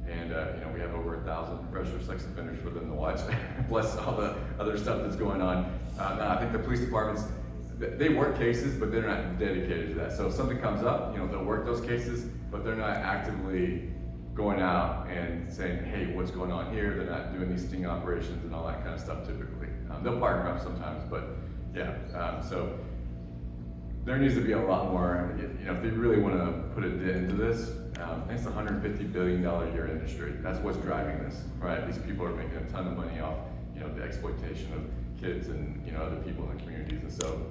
And we have over 1,000 registered sex offenders for them to watch, plus all the other stuff that's going on. Now I think the police departments, they work cases, but they're not dedicated to that. So if something comes up, they'll work those cases, but they're not actively going out and saying, hey, what's going on here? They're not doing these sting operations and all that kind of stuff typically. They'll partner up sometimes, but yeah. So there needs to be a lot more, if they really want to put a dent into this. It's a $150 billion a year industry. That's what's driving this, right? These people are making a ton of money off, the exploitation of kids and, other people in the communities. And so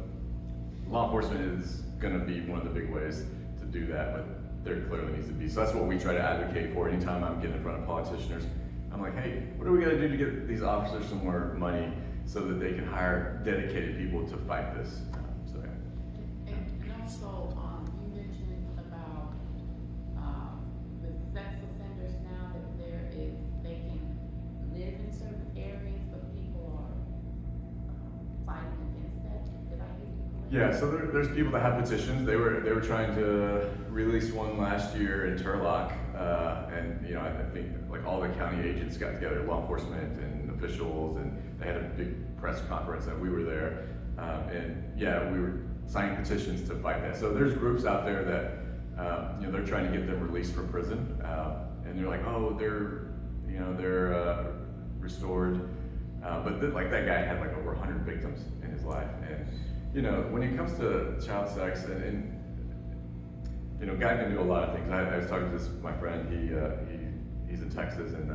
law enforcement is going to be one of the big ways to do that, but there clearly needs to be. So that's what we try to advocate for. Anytime I'm getting in front of politicians, I'm like, hey, what are we going to do to get these officers some more money so that they can hire dedicated people to fight this? And also, you mentioned about the sex offenders now that they can live in certain areas. Yeah, so there's people that have petitions. They were trying to release one last year in Turlock, and you know, I think like all the county agents got together, law enforcement and officials, and they had a big press conference, and we were there, and yeah, we were signing petitions to fight that. So there's groups out there that you know, they're trying to get them released from prison, and they're like, oh, they're restored, but like that guy had like over 100 victims in his life, and you know, when it comes to child sex, and you know, guy can do a lot of things. I was talking to my friend. He's in Texas, and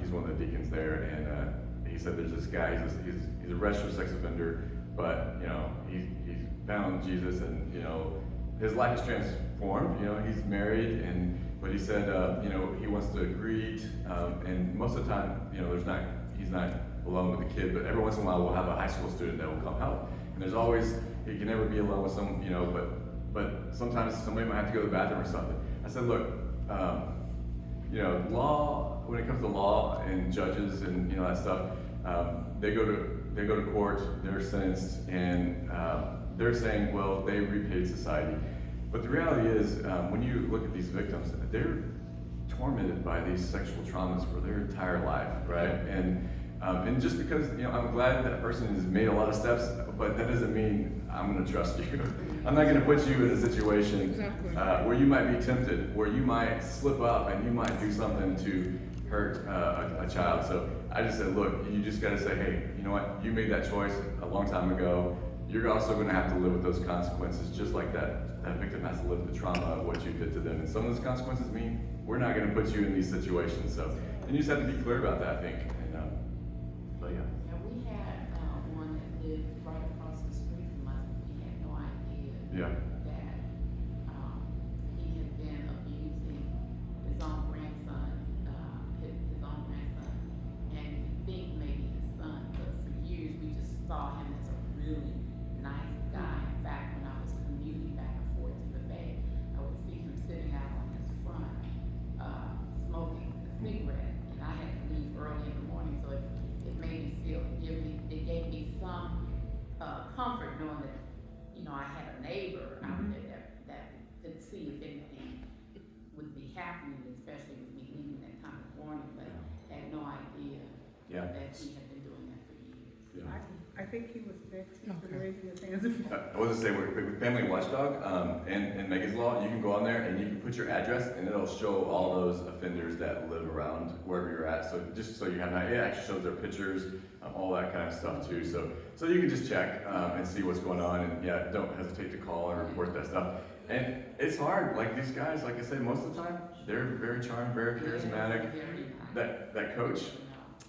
he's one of the deacons there. And he said there's this guy. He's a registered sex offender, but you know, he's found Jesus, and you know, his life is transformed. You know, he's married, but he said you know, he wants to greet, and most of the time, you know, he's not alone with the kid, but every once in a while we'll have a high school student that will come help. And there's always, he can never be alone with some, you know, but sometimes somebody might have to go to the bathroom or something. I said, look, you know, law, when it comes to law and judges and, you know, that stuff, they go to court, they're sentenced, and they're saying, well, they repaid society. But the reality is, when you look at these victims, they're tormented by these sexual traumas for their entire life, right? And just because, you know, I'm glad that person has made a lot of steps, but that doesn't mean I'm going to trust you. I'm not going to put you in a situation where you might be tempted, where you might slip up and you might do something to hurt a child. So I just said, look, you just got to say, hey, you know what? You made that choice a long time ago. You're also going to have to live with those consequences, just like that victim has to live with the trauma of what you did to them. And some of those consequences mean we're not going to put you in these situations. So, and you just have to be clear about that, I think. But yeah. Yeah, we had one that lived right across the street from us. We had no idea Yeah. that he had been abusing his own grandson, his own grandson, and we think maybe his son, but for years we just saw him as a really nice guy. In fact, when I was commuting back and forth to the Bay, I would see him sitting out on his front, smoking a cigarette, and I had to leave early in the morning, so it made me feel, it gave me some comfort knowing that, you know, I had a neighbor out there that could see if anything would be happening, especially with me leaving that time of warning, but had no idea that he had been doing that for years. Yeah. I think he was next. He's been raising his hands. I was going to say, with Family Watchdog and Megan's Law, you can go on there and you can put your address, and it'll show all those offenders that live around wherever you're at. So just so you have an idea, it actually shows their pictures, all that kind of stuff too. So you can just check and see what's going on, and yeah, don't hesitate to call and report that stuff. And it's hard. Like these guys, like I said, most of the time they're very charming, very charismatic. That coach,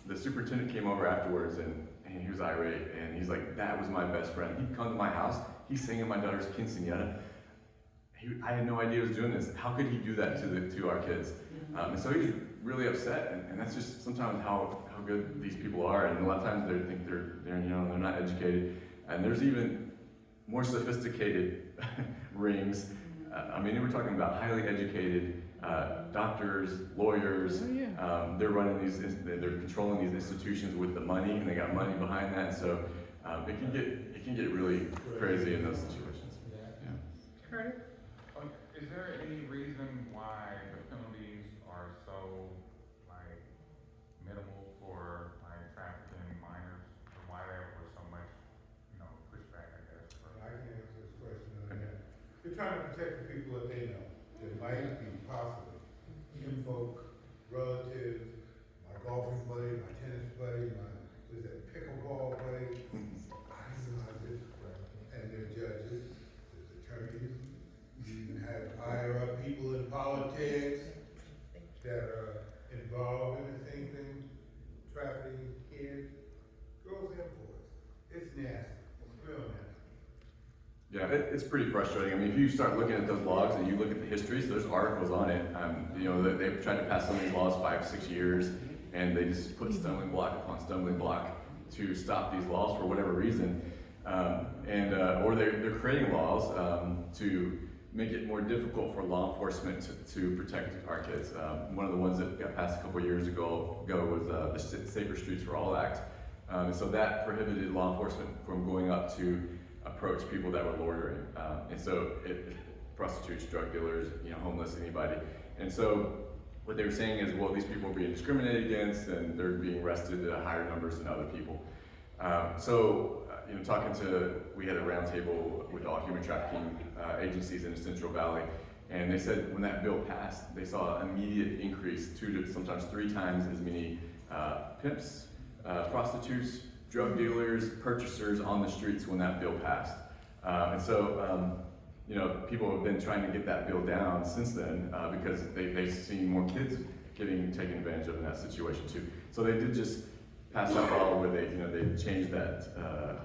the superintendent, came over afterwards and he was irate, and he's like, that was my best friend. He'd come to my house, he's singing my daughter's quinceañera. I had no idea he was doing this. How could he do that to our kids? And so he's really upset, and that's just sometimes how good these people are. And a lot of times they think they're you know, they're not educated. And there's even more sophisticated rings. I mean, we're talking about highly educated doctors, lawyers. They're running they're controlling these institutions with the money, and they got money behind that. So it can get really crazy in those situations. Yeah. Curtis? Is there any reason why the penalties are so minimal for trafficking minors, or why there was so much pushback, I guess? I can answer this question. They're trying to protect the people that they know. There might be possibly kinfolk, relatives, my golfing buddy, my tennis buddy, pickleball buddy, itemizers, and they're judges, there's attorneys. You even have higher up people in politics that are involved in the same thing, trafficking kids, girls and boys. It's nasty. It's real nasty. Yeah, it's pretty frustrating. I mean, if you start looking at those logs and you look at the histories, there's articles on it. You know, they've tried to pass some of these laws 5-6 years, and they just put stumbling block upon stumbling block to stop these laws for whatever reason, or they're creating laws to make it more difficult for law enforcement to protect our kids. One of the ones that got passed a couple years ago was the Safer Streets for All Act. And so that prohibited law enforcement from going up to approach people that were loitering. And so prostitutes, drug dealers, homeless, anybody. And so what they were saying is, well, these people are being discriminated against and they're being arrested at higher numbers than other people. We had a roundtable with all human trafficking agencies in the Central Valley, and they said when that bill passed, they saw an immediate increase, 2 to sometimes 3 times as many pimps, prostitutes, drug dealers, purchasers on the streets when that bill passed. People have been trying to get that bill down since then because they've seen more kids getting taken advantage of in that situation too. So they did just pass that law where they changed that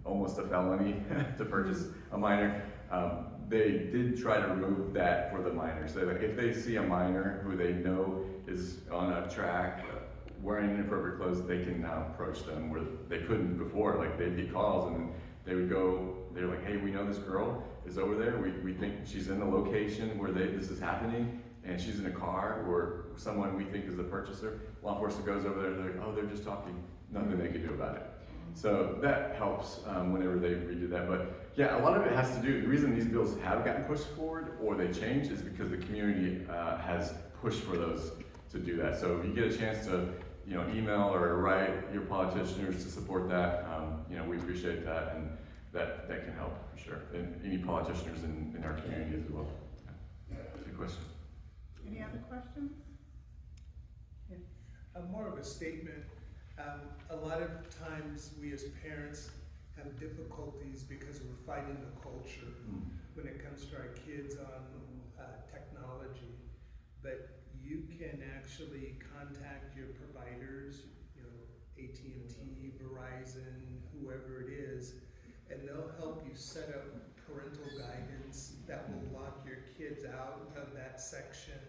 almost a felony to purchase a minor. They did try to remove that for the minors. So if they see a minor who they know is on a track wearing inappropriate clothes, they can now approach them where they couldn't before. Like they'd get calls and they would go, they're like, hey, we know this girl is over there. We think she's in the location where this is happening, and she's in a car where someone we think is the purchaser. Law enforcement goes over there, they're like, oh, they're just talking. Nothing they can do about it. So that helps whenever they redo that. But yeah, a lot of it has to do, the reason these bills have gotten pushed forward or they changed is because the community has pushed for those to do that. So if you get a chance to email or write your politicians to support that, we appreciate that, and that can help for sure. And any politicians in our community as well. Yeah. Good question. Any other questions? More of a statement. A lot of times we as parents have difficulties because we're fighting the culture when it comes to our kids on technology. But you can actually contact your providers, AT&T, Verizon, whoever it is, and they'll help you set up parental guidance that will lock your kids out of that section.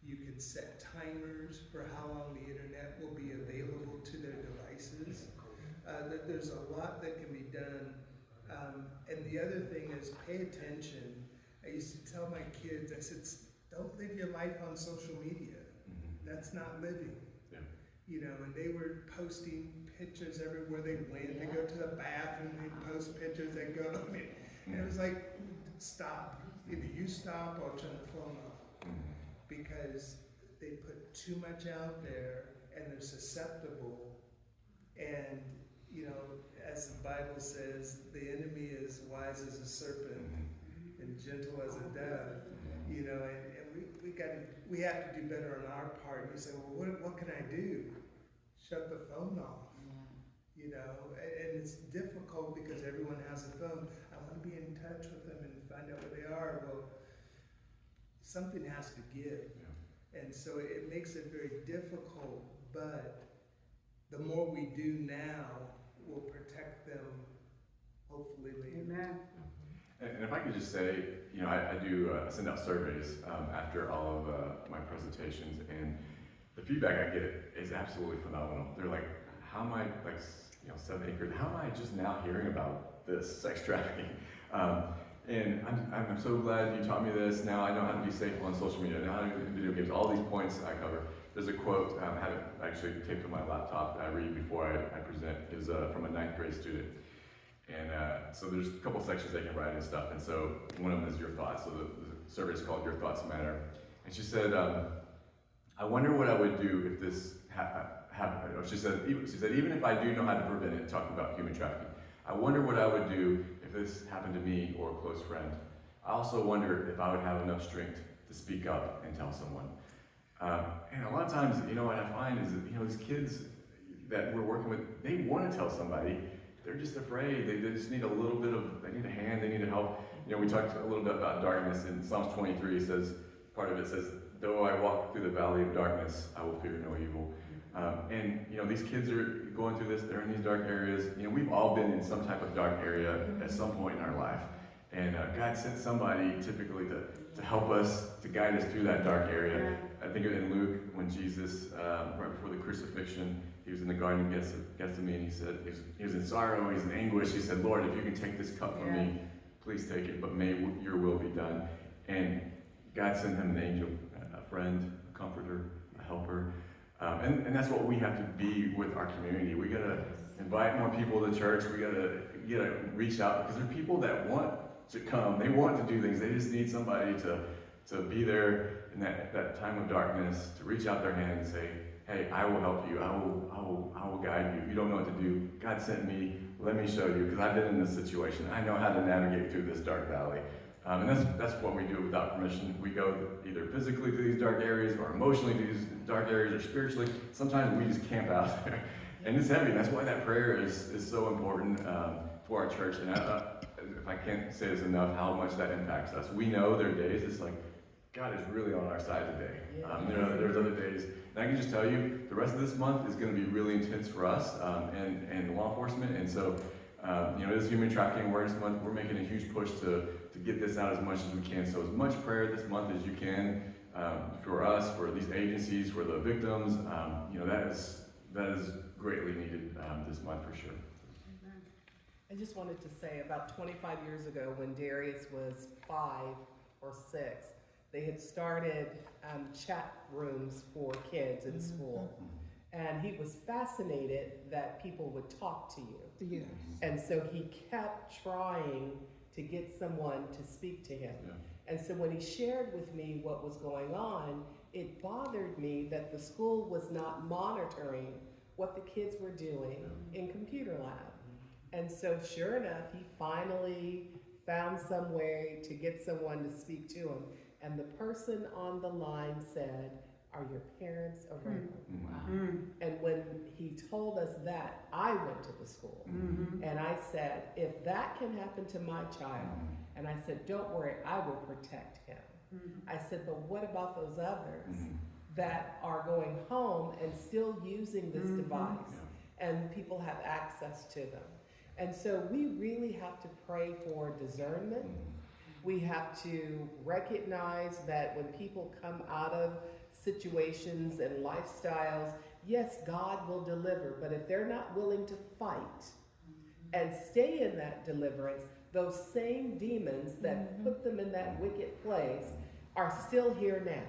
You can set timers for how long the internet will be available to their devices. There's a lot that can be done. And the other thing is pay attention. I used to tell my kids, I said, don't live your life on social media. That's not living. And they were posting pictures everywhere they went. They go to the bathroom, they post pictures, they go, and it was like, stop. Either you stop or turn the phone off. Because they put too much out there and they're susceptible. And, as the Bible says, the enemy is wise as a serpent and gentle as a dove. And we have to do better on our part. You say, well, what can I do? Shut the phone off. And it's difficult because everyone has a phone. I want to be in touch with them and find out where they are. Well, something has to give. And so it makes it very difficult, but the more we do now will protect them, hopefully later. Amen. And if I could just say, I do send out surveys after all of my presentations, and the feedback I get is absolutely phenomenal. They're like, how am I, 7th, 8th grade, how am I just now hearing about this sex trafficking? And I'm so glad you taught me this. Now I know how to be safe on social media. I know how to do video games. All these points I cover. There's a quote, I have it actually taped on my laptop. I read before I present. It was from a 9th grade student. And so there's a couple sections they can write and stuff. And so one of them is your thoughts. So the survey is called Your Thoughts Matter. And she said, I wonder what I would do if this happened. She said, even if I do know how to prevent it, talking about human trafficking, I wonder what I would do if this happened to me or a close friend. I also wonder if I would have enough strength to speak up and tell someone. And a lot of times, what I find is that, these kids that we're working with, they want to tell somebody. They're just afraid. They just need a little bit of, they need a hand, they need help. We talked a little bit about darkness in Psalms 23. It says, part of it says, though I walk through the valley of darkness, I will fear no evil. And these kids are going through this, they're in these dark areas. We've all been in some type of dark area at some point in our life. And God sent somebody typically to help us, to guide us through that dark area. I think in Luke, when Jesus, right before the crucifixion, he was in the Garden of Gethsemane, he said, he was in sorrow, he was in anguish. He said, Lord, if you can take this cup from me, please take it, but may your will be done. And God sent him an angel, a friend, a comforter, a helper. And that's what we have to be with our community. We got to invite more people to church. We got to you gotta reach out, because there are people that want to come, they want to do things, they just need somebody to be there in that time of darkness, to reach out their hand and say, hey, I will help you, I will guide you. If you don't know what to do, God sent me, let me show you, because I've been in this situation. I know how to navigate through this dark valley. And that's what we do without permission. We go either physically to these dark areas, or emotionally to these dark areas, or spiritually. Sometimes we just camp out there. And it's heavy. That's why that prayer is so important for our church. And if I can't say this enough, how much that impacts us. We know there are days it's like, God is really on our side today. There's other days. And I can just tell you, the rest of this month is going to be really intense for us and law enforcement. And so, this Human Trafficking Awareness Month, we're making a huge push to get this out as much as we can. So as much prayer this month as you can for us, for these agencies, for the victims, that is greatly needed this month for sure. I just wanted to say, about 25 years ago, when Darius was 5 or 6, they had started chat rooms for kids in school. And he was fascinated that people would talk to you. Yes. And so he kept trying to get someone to speak to him. Yeah. And so when he shared with me what was going on, it bothered me that the school was not monitoring what the kids were doing in computer lab. And so sure enough, he finally found some way to get someone to speak to him. And the person on the line said, "Are your parents around?" And when he told us that, I went to the school and I said, if that can happen to my child, and I said, don't worry, I will protect him. I said, but what about those others that are going home and still using this device and people have access to them? And so we really have to pray for discernment. We have to recognize that when people come out of situations and lifestyles, yes, God will deliver, but if they're not willing to fight and stay in that deliverance, those same demons that put them in that wicked place are still here now.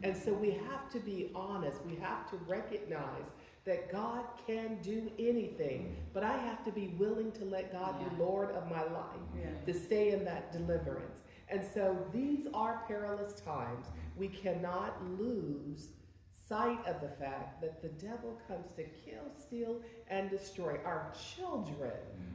And so we have to be honest. We have to recognize that God can do anything, but I have to be willing to let God be Lord of my life, to stay in that deliverance. And so these are perilous times. We cannot lose sight of the fact that the devil comes to kill, steal, and destroy. Our children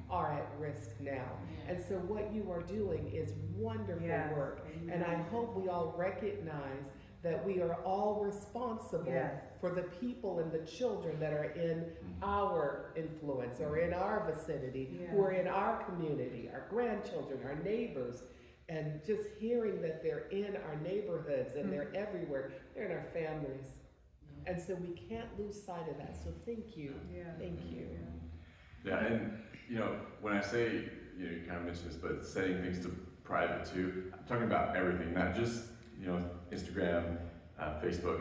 are at risk now. And so what you are doing is wonderful work. And I hope we all recognize that we are all responsible for the people and the children that are in our influence or in our vicinity, who are in our community, our grandchildren, our neighbors. And just hearing that they're in our neighborhoods and they're everywhere, they're in our families. And so we can't lose sight of that. So thank you. Thank you. Yeah, and when I say, you kind of mentioned this, but setting things to private too, I'm talking about everything, not just, Instagram, Facebook.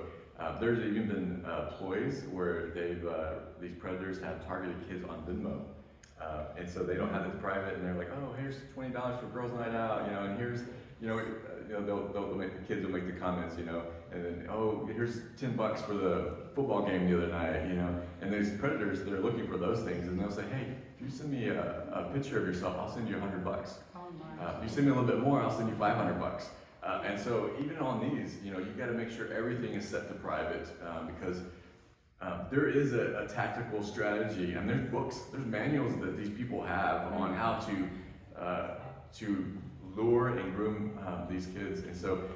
There's even been ploys where these predators have targeted kids on Venmo. And so they don't have it private, and they're like, oh, here's $20 for girls' night out, and here's, the kids will make the comments, and then, oh, here's $10 for the football game the other night, and these predators, they're looking for those things, and they'll say, hey, if you send me a picture of yourself, I'll send you $100. If you send me a little bit more, I'll send you $500. And so even on these, you got to make sure everything is set to private, because there is a tactical strategy, and there's books, there's manuals that these people have on how to lure and groom these kids. And so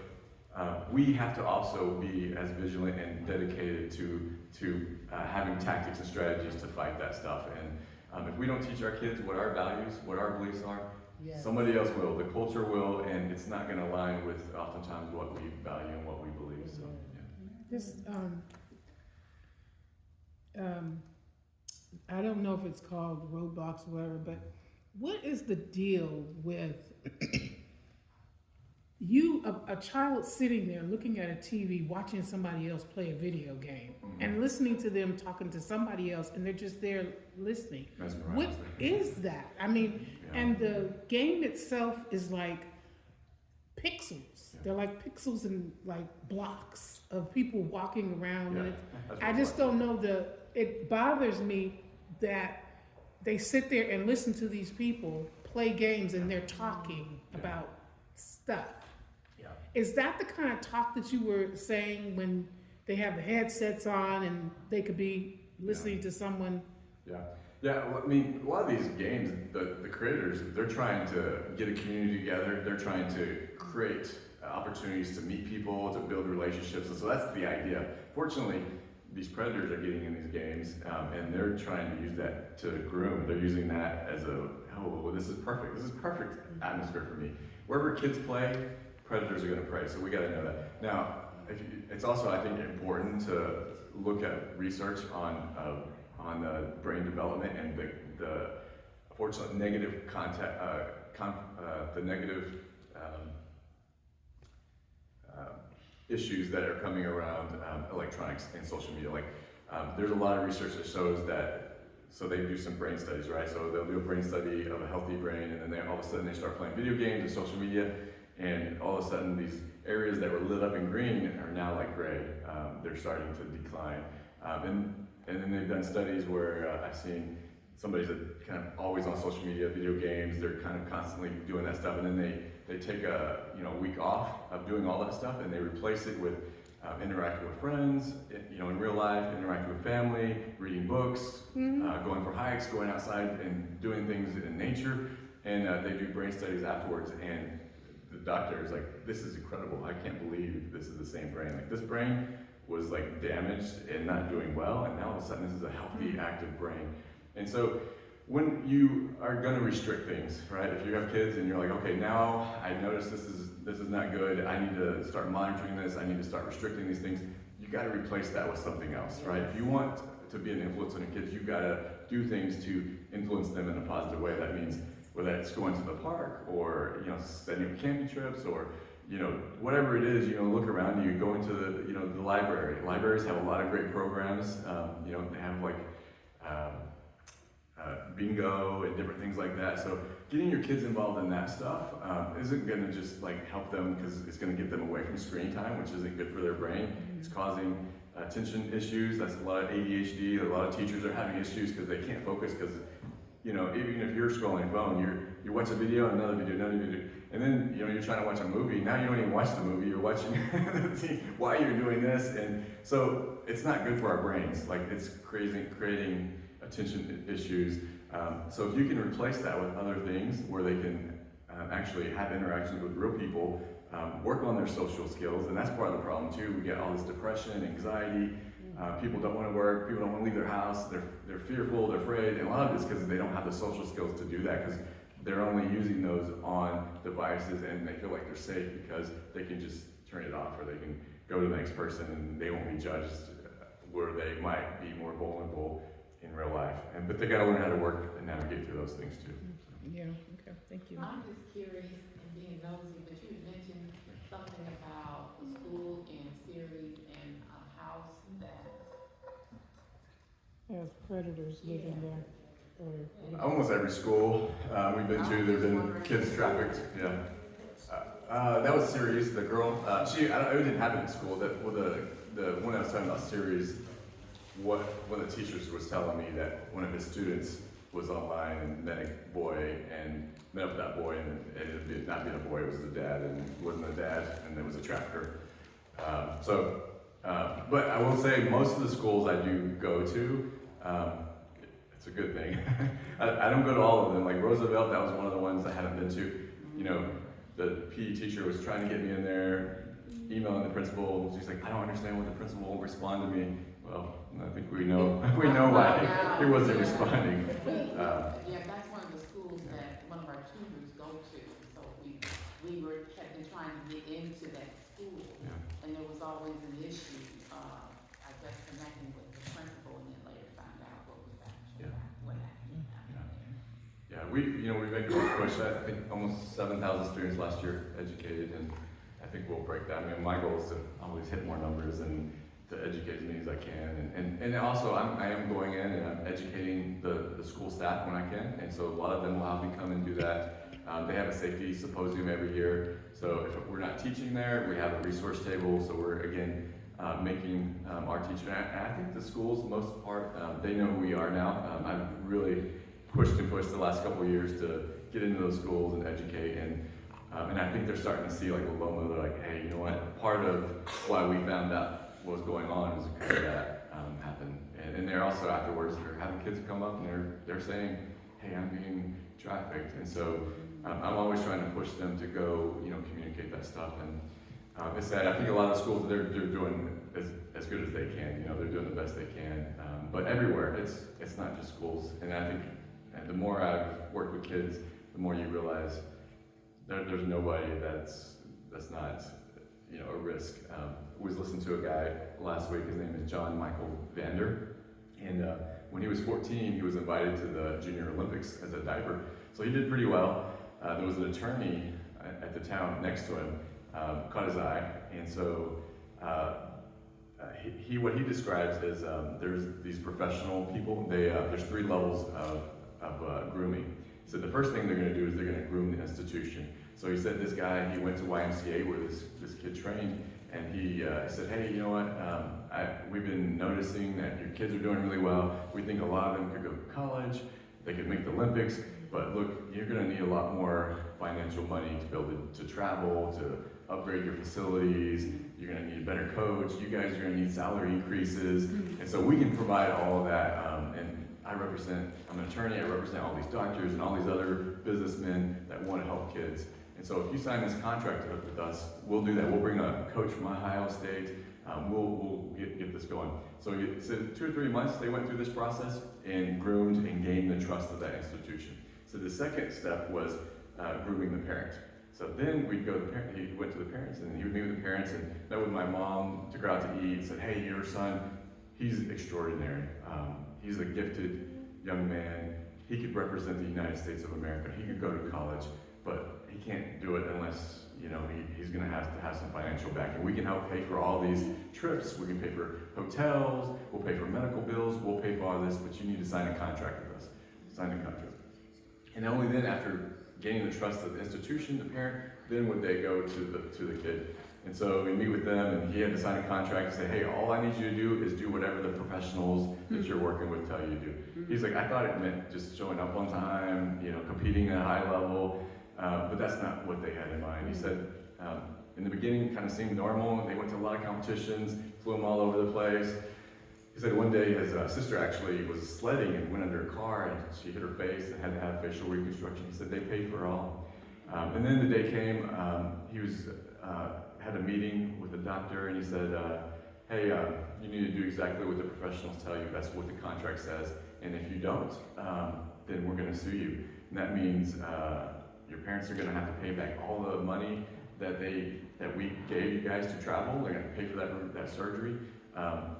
we have to also be as vigilant and dedicated to having tactics and strategies to fight that stuff. And if we don't teach our kids what our values, what our beliefs are, somebody else will, the culture will, and it's not going to align with oftentimes what we value and what we believe. So, This, I don't know if it's called roadblocks or whatever, but what is the deal with a child sitting there looking at a TV, watching somebody else play a video game, and listening to them talking to somebody else, and they're just there listening? What is that? I mean, and the game itself is like pixels. They're like pixels and like blocks of people walking around. And I just don't know it bothers me that they sit there and listen to these people play games and they're talking about stuff. Yeah. Is that the kind of talk that you were saying when they have the headsets on and they could be listening to someone? Yeah. Yeah, well, I mean, a lot of these games, the creators, they're trying to get a community together. They're trying to create opportunities to meet people, to build relationships. And so that's the idea. Fortunately, these predators are getting in these games, and they're trying to use that to groom. They're using that as well, this is perfect. This is perfect atmosphere for me. Wherever kids play, predators are going to prey. So we got to know that. Now, it's also, I think, important to look at research on brain development and the unfortunate negative contact, the negative issues that are coming around electronics and social media. Like, there's a lot of research that shows that, so they do some brain studies, right? So they'll do a brain study of a healthy brain, and then all of a sudden they start playing video games and social media, and all of a sudden these areas that were lit up in green are now like gray. They're starting to decline. And then they've done studies where I've seen somebody's kind of always on social media, video games, they're kind of constantly doing that stuff, and then they take a week off of doing all that stuff, and they replace it with interacting with friends, in real life, interacting with family, reading books, going for hikes, going outside and doing things in nature, and they do brain studies afterwards, and the doctor is like, this is incredible, I can't believe this is the same brain. Like, this brain was like damaged and not doing well, and now all of a sudden this is a healthy, active brain. And so when you are gonna restrict things, right? If you have kids and you're like, okay, now I notice this is not good, I need to start monitoring this, I need to start restricting these things, you gotta replace that with something else, right? If you want to be an influence on your kids, you gotta do things to influence them in a positive way. That means whether it's going to the park or, setting up camping trips or, whatever it is, look around you, go into the library. Libraries have a lot of great programs. They have like bingo and different things like that. So getting your kids involved in that stuff isn't going to just like help them, because it's going to get them away from screen time, which isn't good for their brain. It's causing attention issues. That's a lot of ADHD. A lot of teachers are having issues because they can't focus, because even if you're scrolling phone, you watch a video, another video, and then you're trying to watch a movie. Now you don't even watch the movie. You're watching why you're doing this, and so it's not good for our brains. Like, it's creating attention issues. So if you can replace that with other things where they can actually have interactions with real people, work on their social skills, and that's part of the problem too. We get all this depression, anxiety. People don't want to work, people don't want to leave their house, they're fearful, they're afraid, and a lot of it's because they don't have the social skills to do that, because they're only using those on devices, and they feel like they're safe because they can just turn it off, or they can go to the next person and they won't be judged, where they might be more vulnerable in real life. But they gotta learn how to work and navigate through those things too. Yeah, okay, thank you. I'm just curious and being nosy, but you had mentioned something about the school and series and a house that. Has predators living there. Almost every school we've been to, there've been kids trafficked. Yeah. That was Sirius, the girl. It didn't happen at school. The one I was talking about, Sirius, one of the teachers was telling me that one of his students was online and met a boy and met up with that boy, and it ended up not being a boy, it was the dad, and it wasn't a dad, and it was a trafficker. But I will say, most of the schools I do go to, it's a good thing. I don't go to all of them. Like Roosevelt, that was one of the ones I haven't been to. The PE teacher was trying to get me in there, emailing the principal. She's like, I don't understand why the principal won't respond to me. Well, I think we know why he wasn't responding. Yeah, that's one of the schools that one of our tutors go to. So we had been trying to get into that school, and there was always an issue. I guess connecting with the principal, and then later found out what was actually what happened. Yeah, we make a big push. I think almost 7,000 students last year educated, and I think we'll break that. I mean, my goal is to always hit more numbers and to educate as many as I can. And also, I am going in and I'm educating the school staff when I can, and so a lot of them will have me come and do that. They have a safety symposium every year, so if we're not teaching there, we have a resource table, so we're, again, making our teaching. And I think the schools, most part, they know who we are now. I've really pushed the last couple of years to get into those schools and educate, and I think they're starting to see like a Loma. They're like, hey, you know what? Part of why we found out what was going on was because that happened, and they're also afterwards they're having kids come up and they're saying, hey, I'm being trafficked, and so I'm always trying to push them to go, communicate that stuff. And it's sad. I think a lot of schools they're doing as good as they can. They're doing the best they can. But everywhere, it's not just schools. And I think the more I've worked with kids, the more you realize there's nobody that's not a risk. We was listening to a guy last week. His name is John Michael Vander, and when he was 14, he was invited to the Junior Olympics as a diver. So he did pretty well. There was an attorney at the town next to him, caught his eye, and so what he describes is there's these professional people. There's 3 levels of grooming. So the first thing they're going to do is they're going to groom the institution. So he said this guy, he went to YMCA where this kid trained, and he said, hey, you know what, we've been noticing that your kids are doing really well. We think a lot of them could go to college, they could make the Olympics, but look, you're going to need a lot more financial money to be able to travel, to upgrade your facilities. You're going to need a better coach. You guys are going to need salary increases. And so we can provide all of that. And I'm an attorney, I represent all these doctors and all these other businessmen that want to help kids. And so if you sign this contract with us, we'll do that. We'll bring a coach from Ohio State. We'll get this going. So 2 or 3 months, they went through this process and groomed and gained the trust of that institution. So the second step was grooming the parent. So then we'd go to the parent, he went to the parents, and he would meet with the parents and met with my mom, took her out to eat, said, hey, your son, he's extraordinary. He's a gifted young man. He could represent the United States of America. He could go to college, but he can't do it unless, he's gonna have to have some financial backing. We can help pay for all these trips. We can pay for hotels. We'll pay for medical bills. We'll pay for all this, but you need to sign a contract with us. Sign a contract. And only then, after gaining the trust of the institution, the parent, then would they go to the kid. And so we meet with them, and he had to sign a contract and say, hey, all I need you to do is do whatever the professionals that you're working with tell you to do. He's like, I thought it meant just showing up on time, competing at a high level, but that's not what they had in mind. He said, in the beginning, it kind of seemed normal. They went to a lot of competitions, flew them all over the place. He said one day his sister actually was sledding and went under a car, and she hit her face and had to have facial reconstruction. He said they paid for it all. And then the day came, he had a meeting with the doctor, and he said, hey, you need to do exactly what the professionals tell you. That's what the contract says. And if you don't, then we're going to sue you. And that means your parents are going to have to pay back all the money that we gave you guys to travel. They're going to pay for that surgery.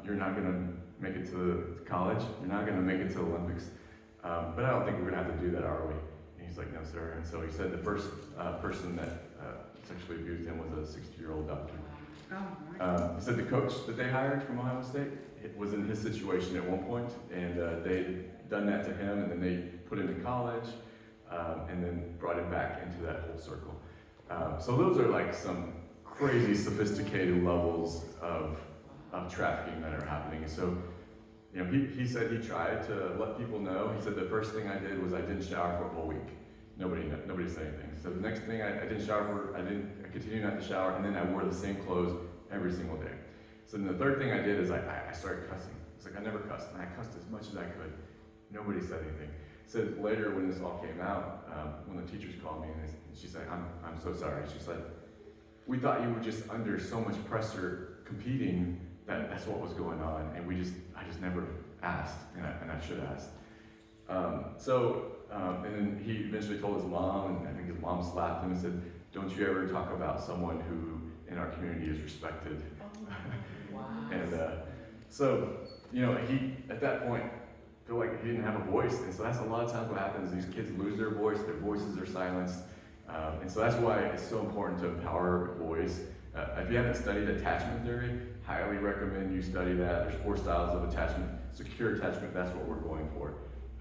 You're not going to make it to college. You're not going to make it to the Olympics. But I don't think we're going to have to do that, are we? And he's like, no, sir. And so he said the first person that sexually abused him was a 60-year-old doctor. He said the coach that they hired from Ohio State was in his situation at one point, and they'd done that to him, and then they put him in college, and then brought him back into that whole circle. So those are like some crazy sophisticated levels of trafficking that are happening. So, he said he tried to let people know. He said the first thing I did was I didn't shower for a whole week. Nobody said anything. So the next thing I didn't shower. I continued not to shower, and then I wore the same clothes every single day. So then the third thing I did is I started cussing. It's like I never cussed, and I cussed as much as I could. Nobody said anything. So later, when this all came out, when the teachers called me, and she said, I'm so sorry. She said, we thought you were just under so much pressure competing that's what was going on, and I just never asked, and I should have asked. And then he eventually told his mom, and I think his mom slapped him and said, don't you ever talk about someone who in our community is respected. Wow. And he, at that point, feel like he didn't have a voice, and so that's a lot of times what happens. These kids lose their voices are silenced, and so that's why it's so important to empower boys. If you haven't studied attachment theory, highly recommend you study that. There's 4 styles of attachment. Secure attachment, that's what we're going for.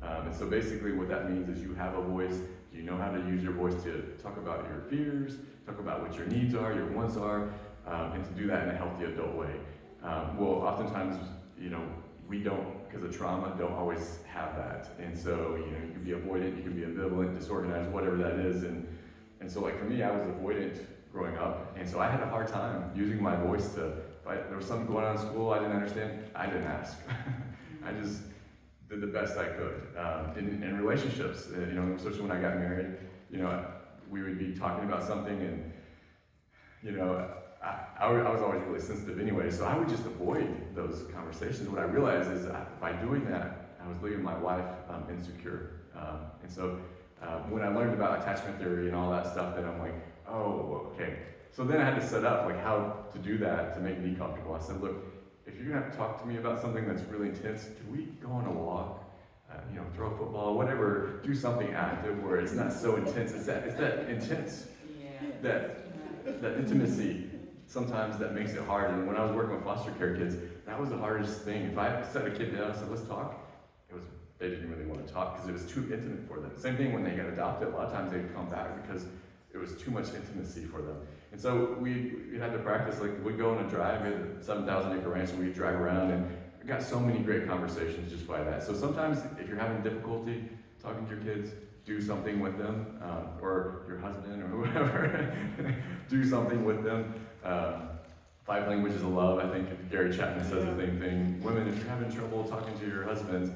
And so basically what that means is you have a voice, you know how to use your voice to talk about your fears, talk about what your needs are, your wants are, and to do that in a healthy adult way. Well, oftentimes, we don't, because of trauma, don't always have that. And so, you know, you can be avoidant, you can be ambivalent, disorganized, whatever that is. And so like for me, I was avoidant growing up. And so I had a hard time using my voice to, if there was something going on in school I didn't understand, I didn't ask. I just did the best I could. In relationships, you know, especially when I got married, you know, we would be talking about something and, you know, I was always really sensitive anyway, so I would just avoid those conversations. What I realized is by doing that, I was leaving my wife insecure. And so when I learned about attachment theory and all that stuff, then I'm like, oh, okay. So then I had to set up like how to do that to make me comfortable. I said, look, if you're gonna have to talk to me about something that's really intense, can we go on a walk? You know, throw a football, whatever, do something active where it's not so intense. It's that intense, that intimacy sometimes that makes it hard. And when I was working with foster care kids, that was the hardest thing. If I set a kid down and said, let's talk, they didn't really want to talk because it was too intimate for them. Same thing when they got adopted, a lot of times they'd come back because it was too much intimacy for them. And so we had to practice, like we'd go on a drive, we had a 7,000 acre ranch, and we'd drive around, and we got so many great conversations just by that. So sometimes if you're having difficulty talking to your kids, do something with them, or your husband or whoever, do something with them. 5 languages of love, I think Gary Chapman says the same thing. Women, if you're having trouble talking to your husbands,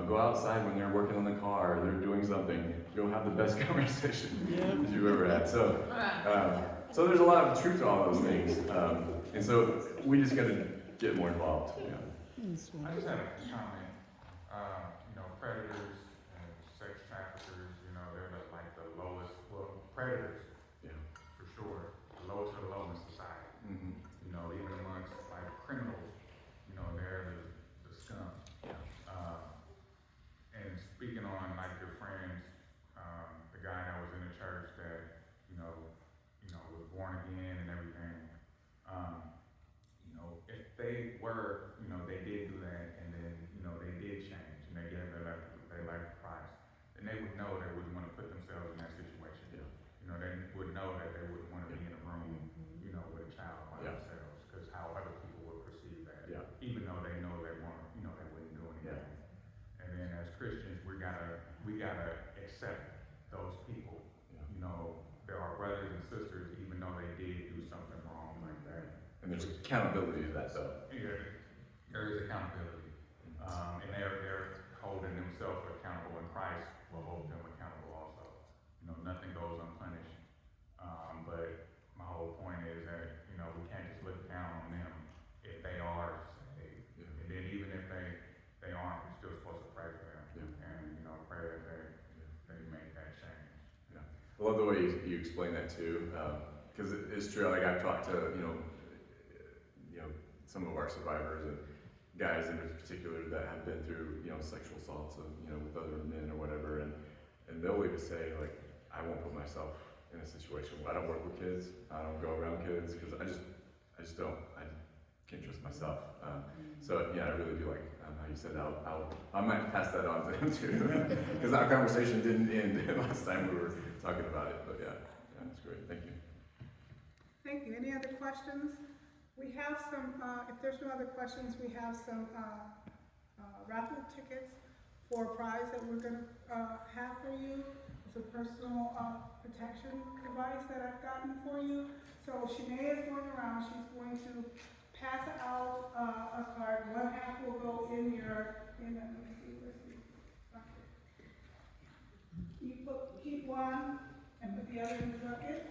go outside when they're working on the car, or they're doing something, go have the best conversation that you've ever had. So, so there's a lot of truth to all those things. And so we just got to get more involved. Yeah. I just had a comment. You know, predators and sex traffickers, you know, they're like the lowest, well, predators, Yeah. for sure, the lowest of the low in society. Mm-hmm. You know, even amongst like criminals, you know, they're the scum. And speaking on like your friends, the guy that was in the church that, you know, was born again and everything, you know, if they were, you know, they did do that and then, you know, they did change and they gave their life to Christ, then they would know they wouldn't want to put themselves in that situation. Yeah. You know, they would know that they wouldn't want to be in a room, you know, with a child by Yeah. themselves, because how other people would perceive that, Yeah. even though they know they weren't, you know, they wouldn't do anything. Yeah. And then as Christians, we gotta accept those people. Yeah. You know, they're our brothers and sisters, even though they did do something wrong like that. And there's accountability to that, though. Yeah, there is accountability, and they're holding themselves accountable, and Christ will hold them accountable also. You know, nothing goes unpunished. But my whole point is that, you know, we can't just look down on them if they are saved. Yeah. And then even if they aren't, we're still supposed to pray for them. Yeah. And, you know, pray that they make that change. Yeah. I love the way you explain that too, because it's true. Like I've talked to you know some of our survivors and guys in particular that have been through sexual assaults of with other men or whatever, and they'll even say like, I won't put myself in a situation where I don't work with kids, I don't go around kids because I just don't. I can't trust myself. So yeah, I really do like how you said. I might pass that on to them too, because our conversation didn't end last time we were talking about it. But yeah, that's great. Thank you. Thank you. Any other questions? We have some, if there's no other questions, we have some raffle tickets for a prize that we're going to have for you. It's a personal protection device that I've gotten for you. So Shanae is going around. She's going to pass out a card. One half will go in your, let me see, where's the, you keep one and put the other in the bucket.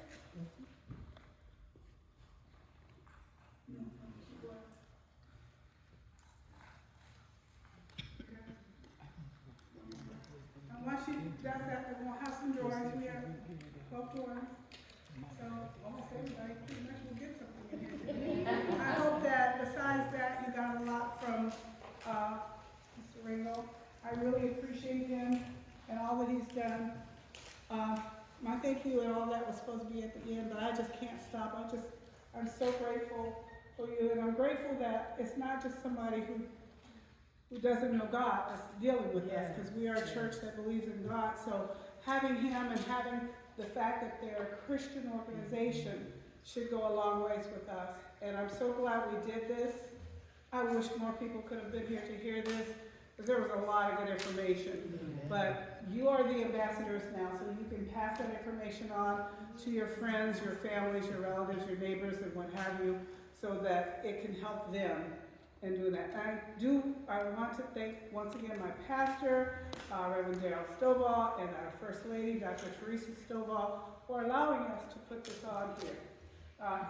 And once she does that, then we'll have some drawings. We have 12 drawings. So almost everybody pretty much will get something in here. I hope that besides that, you got a lot from Mr. Rangel. I really appreciate him and all that he's done. My thank you and all that was supposed to be at the end, but I just can't stop. I'm so grateful for you, and I'm grateful that it's not just somebody who doesn't know God that's dealing with us, because we are a church that believes in God. So having him and having the fact that they're a Christian organization should go a long ways with us. And I'm so glad we did this. I wish more people could have been here to hear this, because there was a lot of good information. But you are the ambassadors now, so you can pass that information on to your friends, your families, your relatives, your neighbors, and what have you, so that it can help them in doing that. I want to thank once again my pastor, Reverend Darrell Stovall, and our First Lady, Dr. Teresa Stovall, for allowing us to put this on here.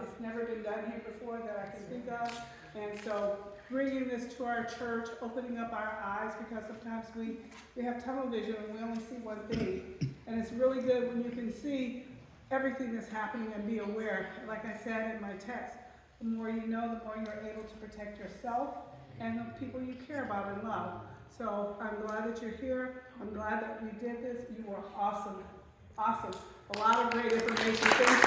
It's never been done here before that I can think of, and so bringing this to our church, opening up our eyes, because sometimes we have tunnel vision and we only see one thing, and it's really good when you can see everything that's happening and be aware. Like I said in my text, the more you know, the more you're able to protect yourself and the people you care about and love. So I'm glad that you're here. I'm glad that we did this. You were awesome. Awesome. A lot of great information. Thank